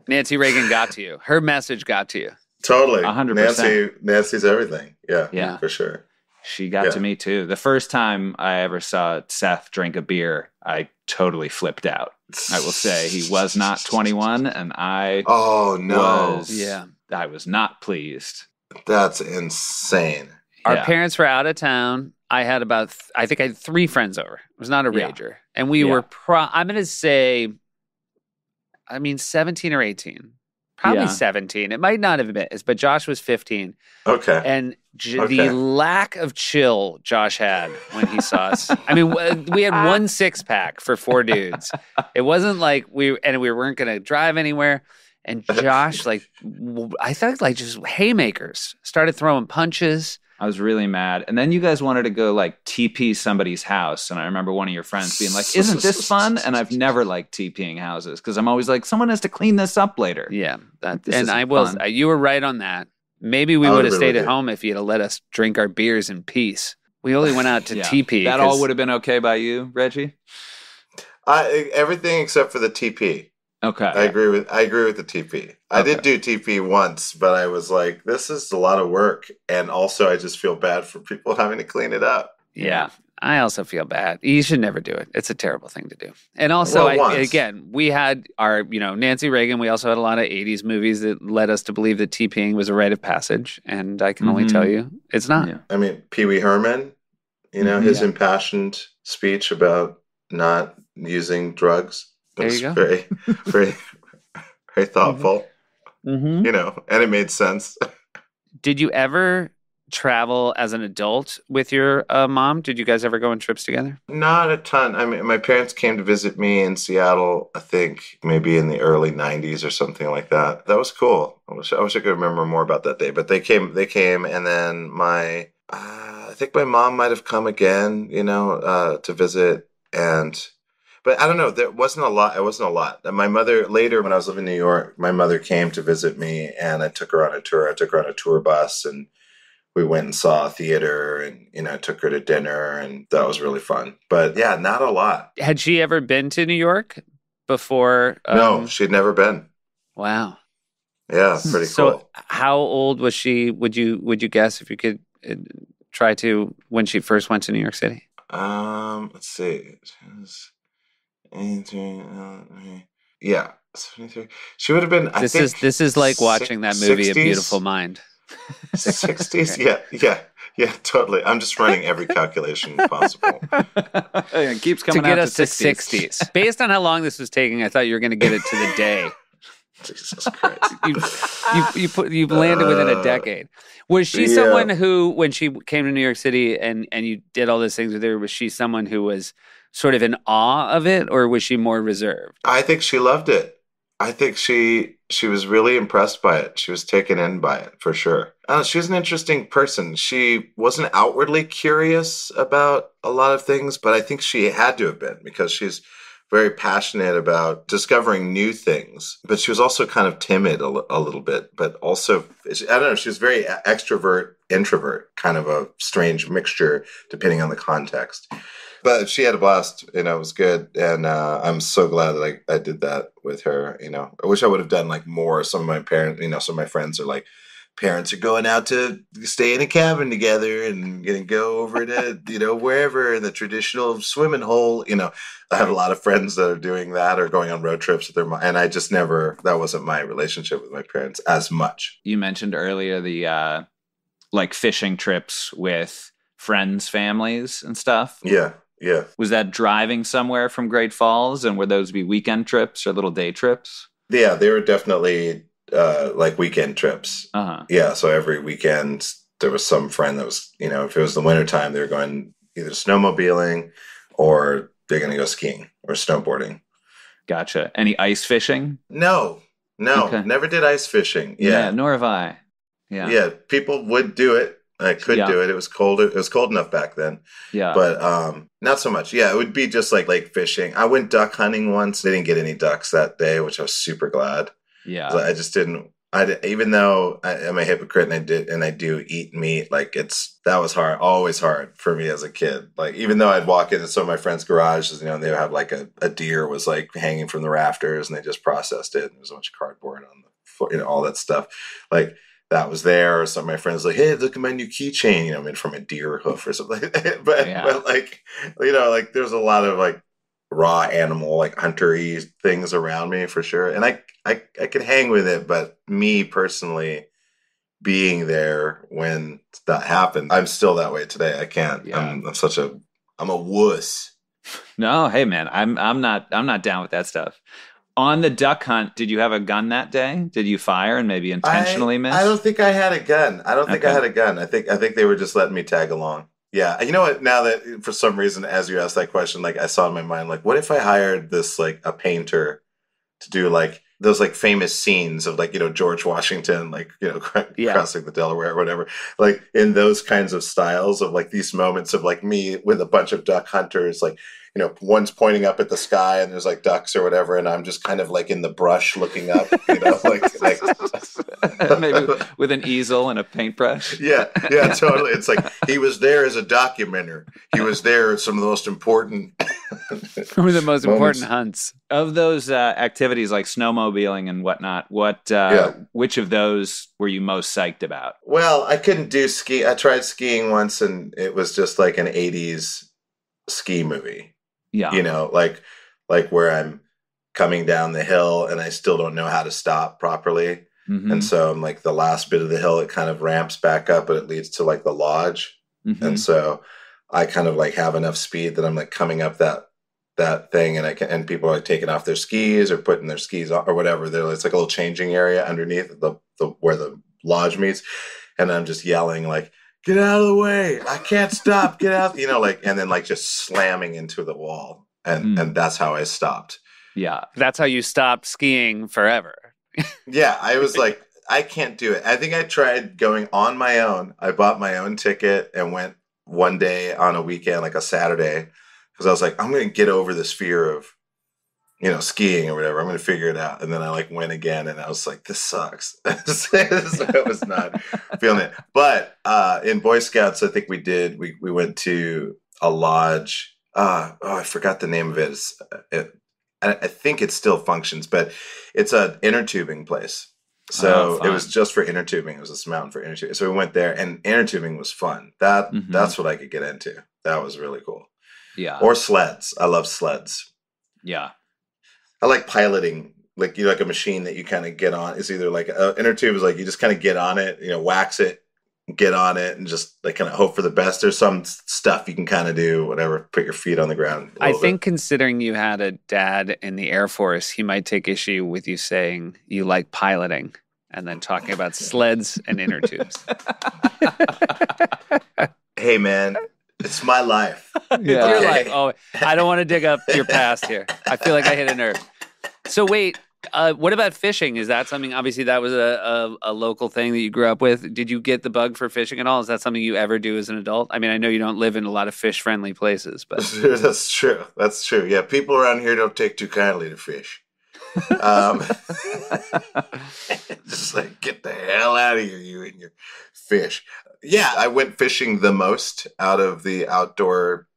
Nancy Reagan got to you. Her message got to you. Totally. 100%. Nancy's everything. Yeah, for sure. She got to me too. The first time I ever saw Seth drink a beer, I totally flipped out. I will say he was not 21 and I was not pleased. That's insane. Our parents were out of town. I had 3 friends over. It was not a rager. And we were I'm going to say I mean, 17 or 18. Probably Yeah. 17. It might not have been, but Josh was 15. Okay. And Okay. the lack of chill Josh had when he saw us. I mean, we had one 6-pack for 4 dudes. It wasn't like we weren't going to drive anywhere. And Josh, I thought just haymakers, started throwing punches. I was really mad. And then you guys wanted to go like TP somebody's house. And I remember one of your friends being like, isn't this fun? And I've never liked TPing houses because I'm always like, someone has to clean this up later. Yeah. This You were right on that. Maybe we I would would have really stayed at do. home if you'd have let us drink our beers in peace. We only went out to Yeah. TP. That all would have been okay by you, Reggie? Everything except for the TP. Okay. I agree with the TP. I did do TP once, but I was like, this is a lot of work, and also I just feel bad for people having to clean it up. Yeah. I also feel bad. You should never do it. It's a terrible thing to do. And also, Once. we had our, Nancy Reagan. We also had a lot of 80s movies that led us to believe that TPing was a rite of passage. And I can only tell you, it's not. Yeah. I mean, Pee Wee Herman, his impassioned speech about not using drugs. It There was you go. very, very, very thoughtful, Mm-hmm. and it made sense. Did you ever travel as an adult with your mom? Did you guys ever go on trips together? Not a ton. I mean, my parents came to visit me in Seattle, I think maybe in the early 90s or something like that. That was cool. I wish I could remember more about that day, but they came, and then I think my mom might have come again, to visit, but I don't know. There wasn't a lot. It wasn't a lot. And my mother, later when I was living in New York, my mother came to visit me, and I took her on a tour. I took her on a tour bus, and we went and saw a theater, and I took her to dinner, and that was really fun. But yeah, not a lot. Had she ever been to New York before? No, she'd never been. Wow. Yeah, pretty So cool. how old was she? Would you guess if you could try to when she first went to New York City? Let's see. She was 18, yeah, 73. She would have been. This is like watching that movie, 60s? A Beautiful Mind. 60s. Yeah, totally. I'm just running every calculation possible. It keeps To coming get out us to 60s. Based on how long this was taking, I thought you were going to get it to the day. Jesus Christ. You landed within a decade. Was she someone who, when she came to New York City and you did all those things with her, was she someone who was sort of in awe of it, or was she more reserved? I think she loved it. I think she was really impressed by it. She was taken in by it, for sure. She's an interesting person. She wasn't outwardly curious about a lot of things, but I think she had to have been, because she's very passionate about discovering new things. But she was also kind of timid a little bit, but also, I don't know, she was very extrovert, introvert, kind of a strange mixture depending on the context. But she had a blast, it was good. And I'm so glad that I did that with her, I wish I would have done like more. Some of my parents, some of my friends are like, parents are going out to stay in a cabin together and go over to, wherever, in the traditional swimming hole. I have a lot of friends that are doing that or going on road trips with their mom. And I just never, that wasn't my relationship with my parents as much. You mentioned earlier the like fishing trips with friends' families and stuff. Yeah. Yeah. Was that driving somewhere from Great Falls, and would those be weekend trips or little day trips? Yeah, they were definitely like weekend trips. Uh-huh. Yeah, so every weekend there was some friend that was, if it was the wintertime, they were going either snowmobiling or they're going to go skiing or snowboarding. Gotcha. Any ice fishing? No, Okay. Never did ice fishing. Yeah. Nor have I. Yeah. Yeah, people would do it. I could Yeah. do it. It was cold. It was cold enough back then, Yeah. but not so much. Yeah, it would be just like lake fishing. I went duck hunting once. They didn't get any ducks that day, which I was super glad. Yeah. I just didn't. Even though I'm a hypocrite and I do eat meat, like that was hard, always hard for me as a kid. Like even though I'd walk into some of my friends' garages, they would have like a deer was like hanging from the rafters, and they just processed it. And there was a bunch of cardboard on the floor, all that stuff. Like that was there. Or some of my friends like, hey, look at my new keychain, made from a deer hoof or something. but like, like there's a lot of like raw animal, like hunter-y things around me for sure. And I could hang with it, but me personally being there when that happened, I'm still that way today. I can't. Yeah. I'm a wuss. No, hey man, I'm not down with that stuff. On the duck hunt, did you have a gun that day? Did you fire and maybe intentionally miss? I don't think I had a gun. I don't think I Okay. had a gun. I think they were just letting me tag along. Yeah. You know what? Now that for some reason, as you asked that question, like I saw in my mind, like, what if I hired this like a painter to do like those like famous scenes of like, you know, George Washington, like, you know, Yeah. crossing the Delaware or whatever, like in those kinds of styles of like these moments of like me with a bunch of duck hunters, like, you know, one's pointing up at the sky and there's like ducks or whatever, and I'm just kind of like in the brush looking up, you know, like Maybe with an easel and a paintbrush. yeah, totally. It's like he was there as a documenter. He was there at some of the most important One of the most moments. important hunts. Of those activities like snowmobiling and whatnot, which of those were you most psyched about? Well, I couldn't do ski. I tried skiing once, and it was just like an '80s ski movie. Yeah. You know, like where I'm coming down the hill and I still don't know how to stop properly. Mhm. And so I'm like the last bit of the hill, it kind of ramps back up, but it leads to like the lodge. Mhm. And so I kind of like have enough speed that I'm like coming up that thing, and and people are like taking off their skis or putting their skis on or whatever. It's like a little changing area underneath the where the lodge meets. And I'm just yelling like, get out of the way. I can't stop. Get out. You know, like, and then like just slamming into the wall. And that's how I stopped. Yeah. That's how you stopped skiing forever. Yeah. I was like, I can't do it. I think I tried going on my own. I bought my own ticket and went one day on a weekend, like a Saturday, because I was like, I'm going to get over this fear of, you know, skiing or whatever. I'm going to figure it out. And then I like went again and I was like, this sucks. I was not feeling it. But in Boy Scouts, I think we went to a lodge. I forgot the name of it. I think it still functions, but it's an inner tubing place. So it was just for inner tubing. It was this mountain for inner tubing. So we went there, and inner tubing was fun. That's what I could get into. That was really cool. Yeah. Or sleds. I love sleds. Yeah. I like piloting, like you like a machine that you kind of get on. It's either like inner tube is like you just kind of get on it, you know, wax it, get on it, and just like kind of hope for the best. There's some stuff you can kind of do, whatever. Put your feet on the ground. I think considering you had a dad in the Air Force, he might take issue with you saying you like piloting and then talking about sleds and inner tubes. Hey, man, it's my life. Yeah. Your life. Oh, I don't want to dig up your past here. I feel like I hit a nerve. So wait, what about fishing? Is that something? Obviously, that was a local thing that you grew up with. Did you get the bug for fishing at all? Is that something you ever do as an adult? I mean, I know you don't live in a lot of fish-friendly places, but That's true. That's true. Yeah, people around here don't take too kindly to fish. Just like, get the hell out of here, you and your fish. Yeah, I went fishing the most out of the outdoor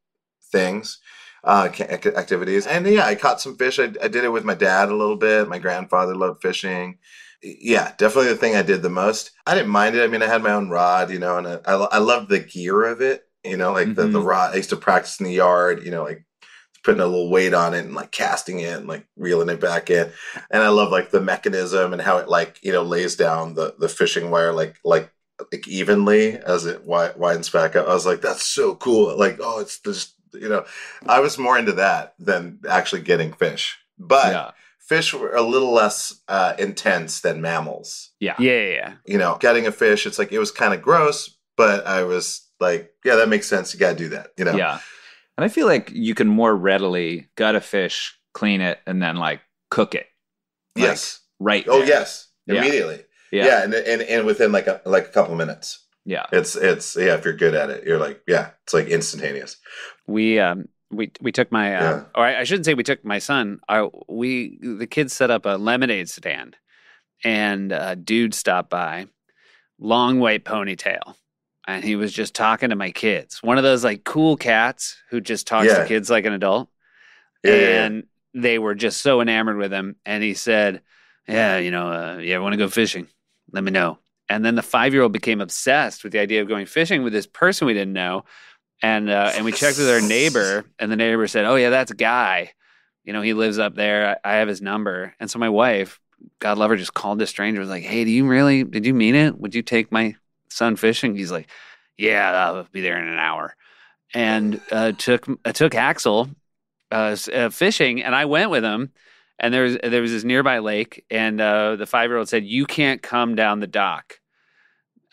things, activities. And yeah, I caught some fish. I did it with my dad a little bit. My grandfather loved fishing. Yeah, definitely the thing I did the most. I didn't mind it. I mean, I had my own rod, you know, and I loved the gear of it, you know, like the rod. I used to practice in the yard, you know, like putting a little weight on it and like casting it and like reeling it back in. And I love like the mechanism and how it like, you know, lays down the fishing wire like evenly as it widens back up. I was like, that's so cool. Like, oh, it's just, you know, I was more into that than actually getting fish. But fish were a little less intense than mammals. Yeah. You know, getting a fish, it's like, it was kind of gross, but I was like, yeah, that makes sense. You got to do that, you know? Yeah. And I feel like you can more readily gut a fish, clean it, and then like cook it. Like, yes. Right. Oh, there. yes. Yeah. Immediately. Yeah. Yeah. And within like a couple minutes. Yeah. It's if you're good at it, you're like, yeah, it's like instantaneous. We took my or I shouldn't say we took my son. The kids set up a lemonade stand, and a dude stopped by, long white ponytail, and he was just talking to my kids. One of those like cool cats who just talks to kids like an adult. And they were just so enamored with him. And he said, "Yeah, you know, you ever want to go fishing? Let me know." And then the 5-year-old became obsessed with the idea of going fishing with this person we didn't know. And we checked with our neighbor, and the neighbor said, "Oh yeah, that's a guy. You know, he lives up there. I have his number." And so my wife, God love her, just called this stranger. Was like, "Hey, did you mean it? Would you take my son fishing?" He's like, "Yeah, I'll be there in an hour." And took Axel fishing, and I went with him. And there was this nearby lake, and the 5-year-old said, "You can't come down the dock.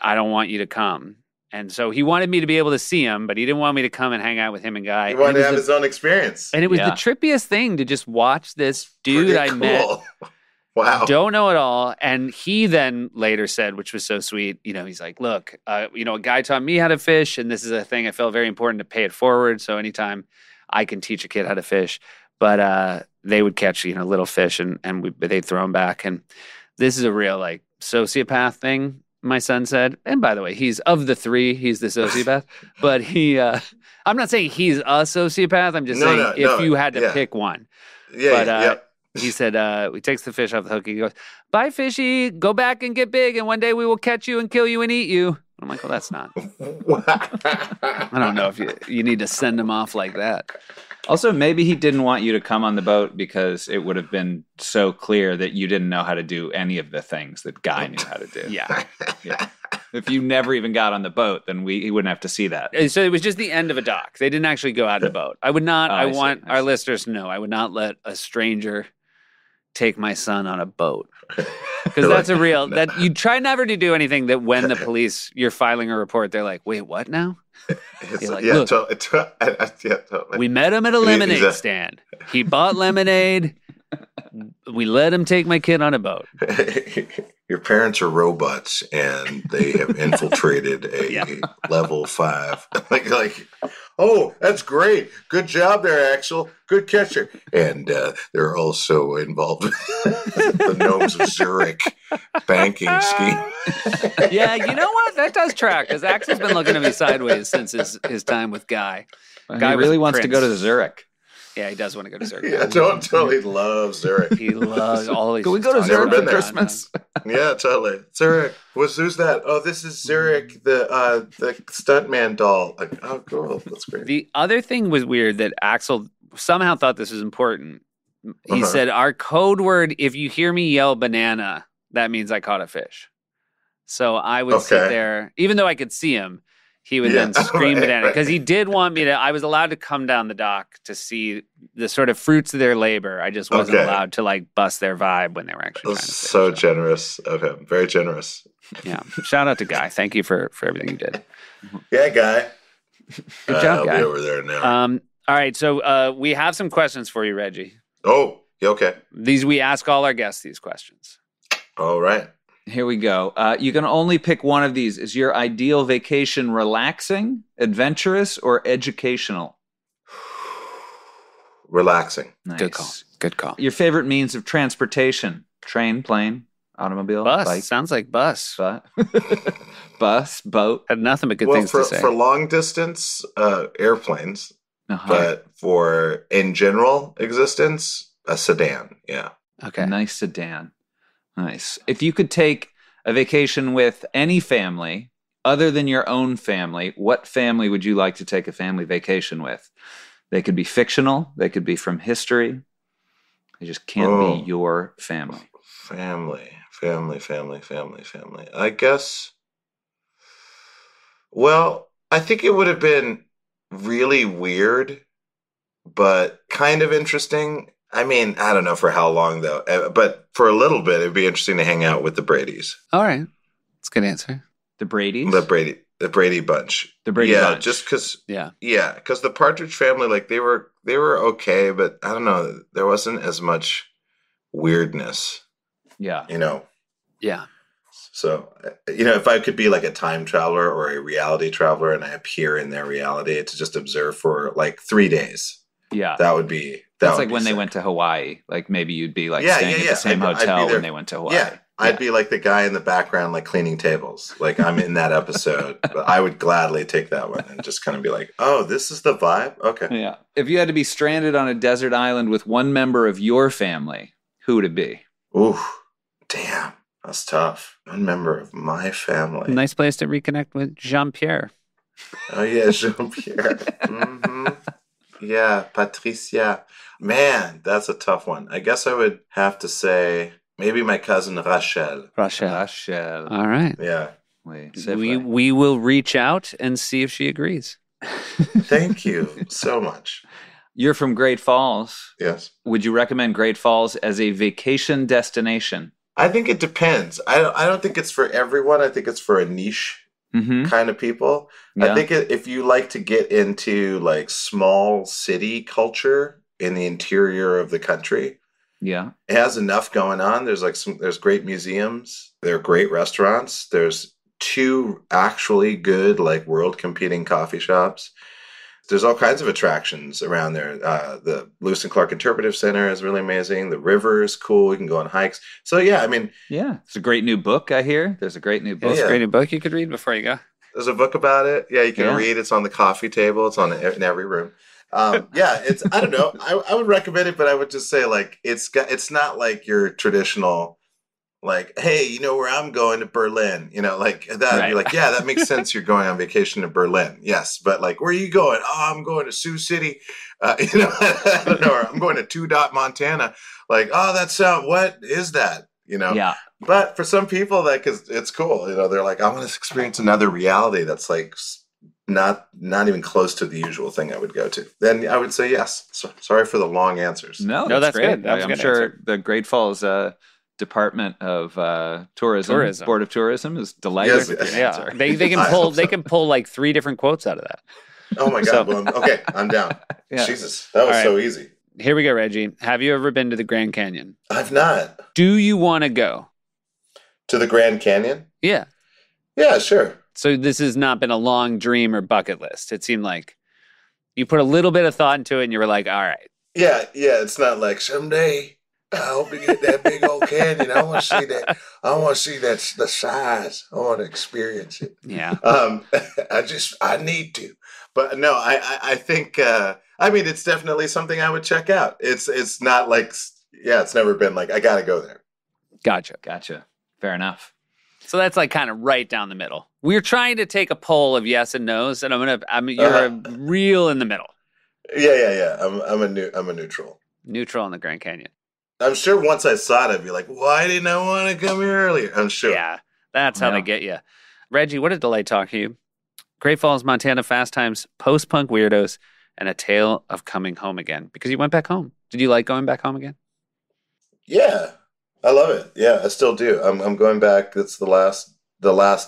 I don't want you to come." And so he wanted me to be able to see him, but he didn't want me to come and hang out with him and Guy. He wanted to have his own experience. And it was the trippiest thing to just watch this dude Pretty I cool. met. Wow. Don't know at all. And he then later said, which was so sweet, he's like, look, a guy taught me how to fish, and this is a thing I felt very important to pay it forward. So anytime I can teach a kid how to fish, but they would catch, little fish and they'd throw them back. And this is a real like sociopath thing, my son said. And by the way, he's of the three, he's the sociopath, but I'm not saying he's a sociopath. I'm just saying if you had to pick one. He said, he takes the fish off the hook. He goes, "Bye, fishy. Go back and get big, and one day we will catch you and kill you and eat you." I'm like, well, that's not. I don't know if you need to send him off like that. Also, maybe he didn't want you to come on the boat because it would have been so clear that you didn't know how to do any of the things that Guy knew how to do. Yeah. If you never even got on the boat, then he wouldn't have to see that. So it was just the end of a dock. They didn't actually go out in a boat. I would not, I want our listeners to know, I would not let a stranger take my son on a boat. Because that's a real, that you try never to do anything that when the police, you're filing a report, they're like, wait, what now? Like, look, totally. We met him at a lemonade stand. He bought lemonade. We let him take my kid on a boat. Your parents are robots, and they have infiltrated a level 5. like, oh, that's great. Good job there, Axel. Good catcher. And they're also involved with the Gnomes of Zurich banking scheme. Yeah, you know what? That does track, because Axel's been looking at me sideways since his time with Guy. Guy really wants to go to Zurich. Yeah, he does want to go to Zurich. Yeah, totally loves Zurich. He loves all these. Can we go to Zurich for Christmas? Yeah, totally. Zurich. Who's that? Oh, this is Zurich, the stuntman doll. Like, oh, cool. That's great. The other thing was weird that Axel somehow thought this was important. He said, our code word, if you hear me yell banana, that means I caught a fish. So I would sit there, even though I could see him, he would then scream banana. Because he did want me to, I was allowed to come down the dock to see the sort of fruits of their labor. I just wasn't allowed to like bust their vibe when they were actually trying to fish. So generous of him. Very generous. Yeah. Shout out to Guy. Thank you for everything you did. Yeah, Guy. Good job, Guy. I'll be over there now. All right. So we have some questions for you, Reggie. Oh, okay. We ask all our guests these questions. All right. Here we go. You can only pick one of these. Is your ideal vacation relaxing, adventurous, or educational? Relaxing. Nice. Good call. Good call. Your favorite means of transportation? Train, plane, automobile, bus. bike? Sounds like bus. Bus, boat. Had nothing but good things to say. For long distance, airplanes. But for in general existence, a sedan. Yeah. Okay. A nice sedan. Nice. If you could take a vacation with any family other than your own family, what family would you like to take a family vacation with? They could be fictional. They could be from history. They just can't be your family. Family. I guess. Well, I think it would have been really weird, but kind of interesting. I mean, I don't know for how long, though. But for a little bit, it'd be interesting to hang out with the Bradys. All right. That's a good answer. The Bradys? The Brady bunch. The Brady bunch. Just because. Yeah. Yeah, because the Partridge Family, like, they were okay, but I don't know. There wasn't as much weirdness. Yeah. Yeah. So, if I could be like a time traveler or a reality traveler and I appear in their reality to just observe for like 3 days. Yeah. That would be. That's like when they went to Hawaii. Like maybe you'd be like staying at the same hotel when they went to Hawaii. Yeah. I'd be like the guy in the background, like cleaning tables. Like I'm in that episode, but I would gladly take that one and just kind of be like, oh, this is the vibe? Okay. Yeah. If you had to be stranded on a desert island with one member of your family, who would it be? Ooh, damn. That's tough. One member of my family. Nice place to reconnect with Jean-Pierre. Oh, yeah, Jean-Pierre. Mm-hmm. Yeah, Patricia. Man, that's a tough one. I guess I would have to say maybe my cousin Rachel. Rachel. All right. Yeah. We will reach out and see if she agrees. Thank you so much. You're from Great Falls. Yes. Would you recommend Great Falls as a vacation destination? I think it depends. I don't think it's for everyone. I think it's for a niche kind of people. Yeah. I think if you like to get into like small city culture in the interior of the country, Yeah. it has enough going on. There's great museums. There are great restaurants. There's 2 actually good like world competing coffee shops. There's all kinds of attractions around there. The Lewis and Clark Interpretive Center is really amazing. The river is cool. You can go on hikes. So yeah, I mean, Yeah. It's a great new book, I hear. There's a great new book. It's a great new book you could read before you go. there's a book about it. Yeah, you can Yeah. read. It's on the coffee table. It's in every room. Yeah, it's I don't know. I would recommend it, but I would just say like it's not like your traditional like, hey, you know where I'm going to Berlin, like that. Right. You're like, yeah, that makes sense. You're going on vacation to Berlin. Yes. But like, where are you going? Oh, I'm going to Sioux City. I don't know. Or I'm going to Two Dot, Montana. Like, oh, what is that? Yeah. But for some people, like, it's cool. They're like, I want to experience another reality that's like not even close to the usual thing I would go to. Then I would say yes. So, sorry for the long answers. No, that's great. good. That was a I'm good sure answer. the Great Falls Department of Tourism, Board of Tourism is delighted Yes, with your yes. answer. They can I pull hope so. they can pull like 3 different quotes out of that. Oh my So- God. Well, okay, I'm down. Yeah. Jesus, that was All right. so easy. Here we go, Reggie. Have you ever been to the Grand Canyon? I've not. Do you want to go? To the Grand Canyon? Yeah. Yeah, sure. So this has not been a long dream or bucket list. It seemed like you put a little bit of thought into it and you were like, all right. Yeah, it's not like someday I hope to get that big old canyon. I want to see that. I want to see the size. I want to experience it. Yeah. I need to. But no, I think, it's definitely something I would check out. It's not like, it's never been like, I got to go there. Gotcha. Fair enough. So that's like kind of right down the middle. We're trying to take a poll of yes and no's, and you're real in the middle. Yeah. I'm a neutral. Neutral in the Grand Canyon. I'm sure once I saw it, I'd be like, why didn't I want to come here earlier? I'm sure. Yeah. That's how Yeah. they get you. Reggie, what a delight talking to you. Great Falls, Montana, Fast Times, Post-Punk Weirdos, and a tale of coming home again. Because you went back home. Did you like going back home again? Yeah, I love it. Yeah, I still do. I'm going back. That's the last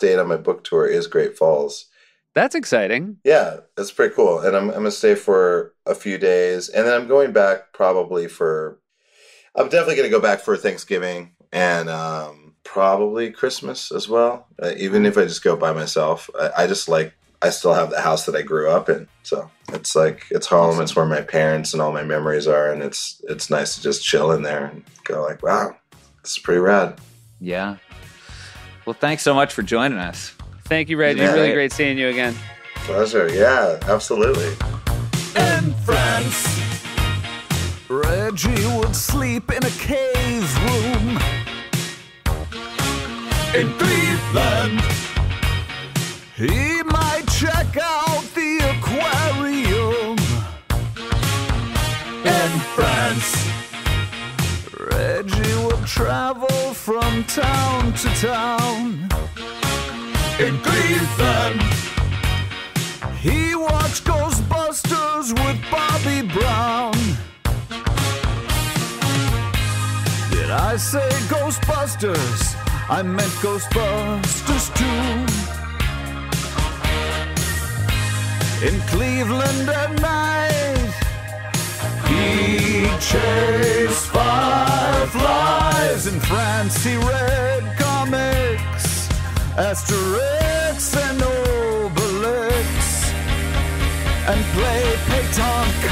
date on my book tour is Great Falls. That's exciting. Yeah, it's pretty cool. And I'm gonna stay for a few days, and then I'm going back I'm definitely gonna go back for Thanksgiving and probably Christmas as well. Even if I just go by myself, I still have the house that I grew up in, so it's like it's home. Awesome. It's where my parents and all my memories are, and it's nice to just chill in there and go like, wow, this is pretty rad. Yeah. Well, thanks so much for joining us. Thank you, Reggie. Yeah. Really great seeing you again. Pleasure. Yeah, absolutely. In France, Reggie would sleep in a cave room. In Cleveland, he might check out the aquarium. In France, Reggie would travel from town to town. In Cleveland, he watched Ghostbusters with Bobby Brown. Did I say Ghostbusters? I meant Ghostbusters 2. In Cleveland at night, he chased fireflies. In France, he read comics, Asterix and Obelix, and played pétanque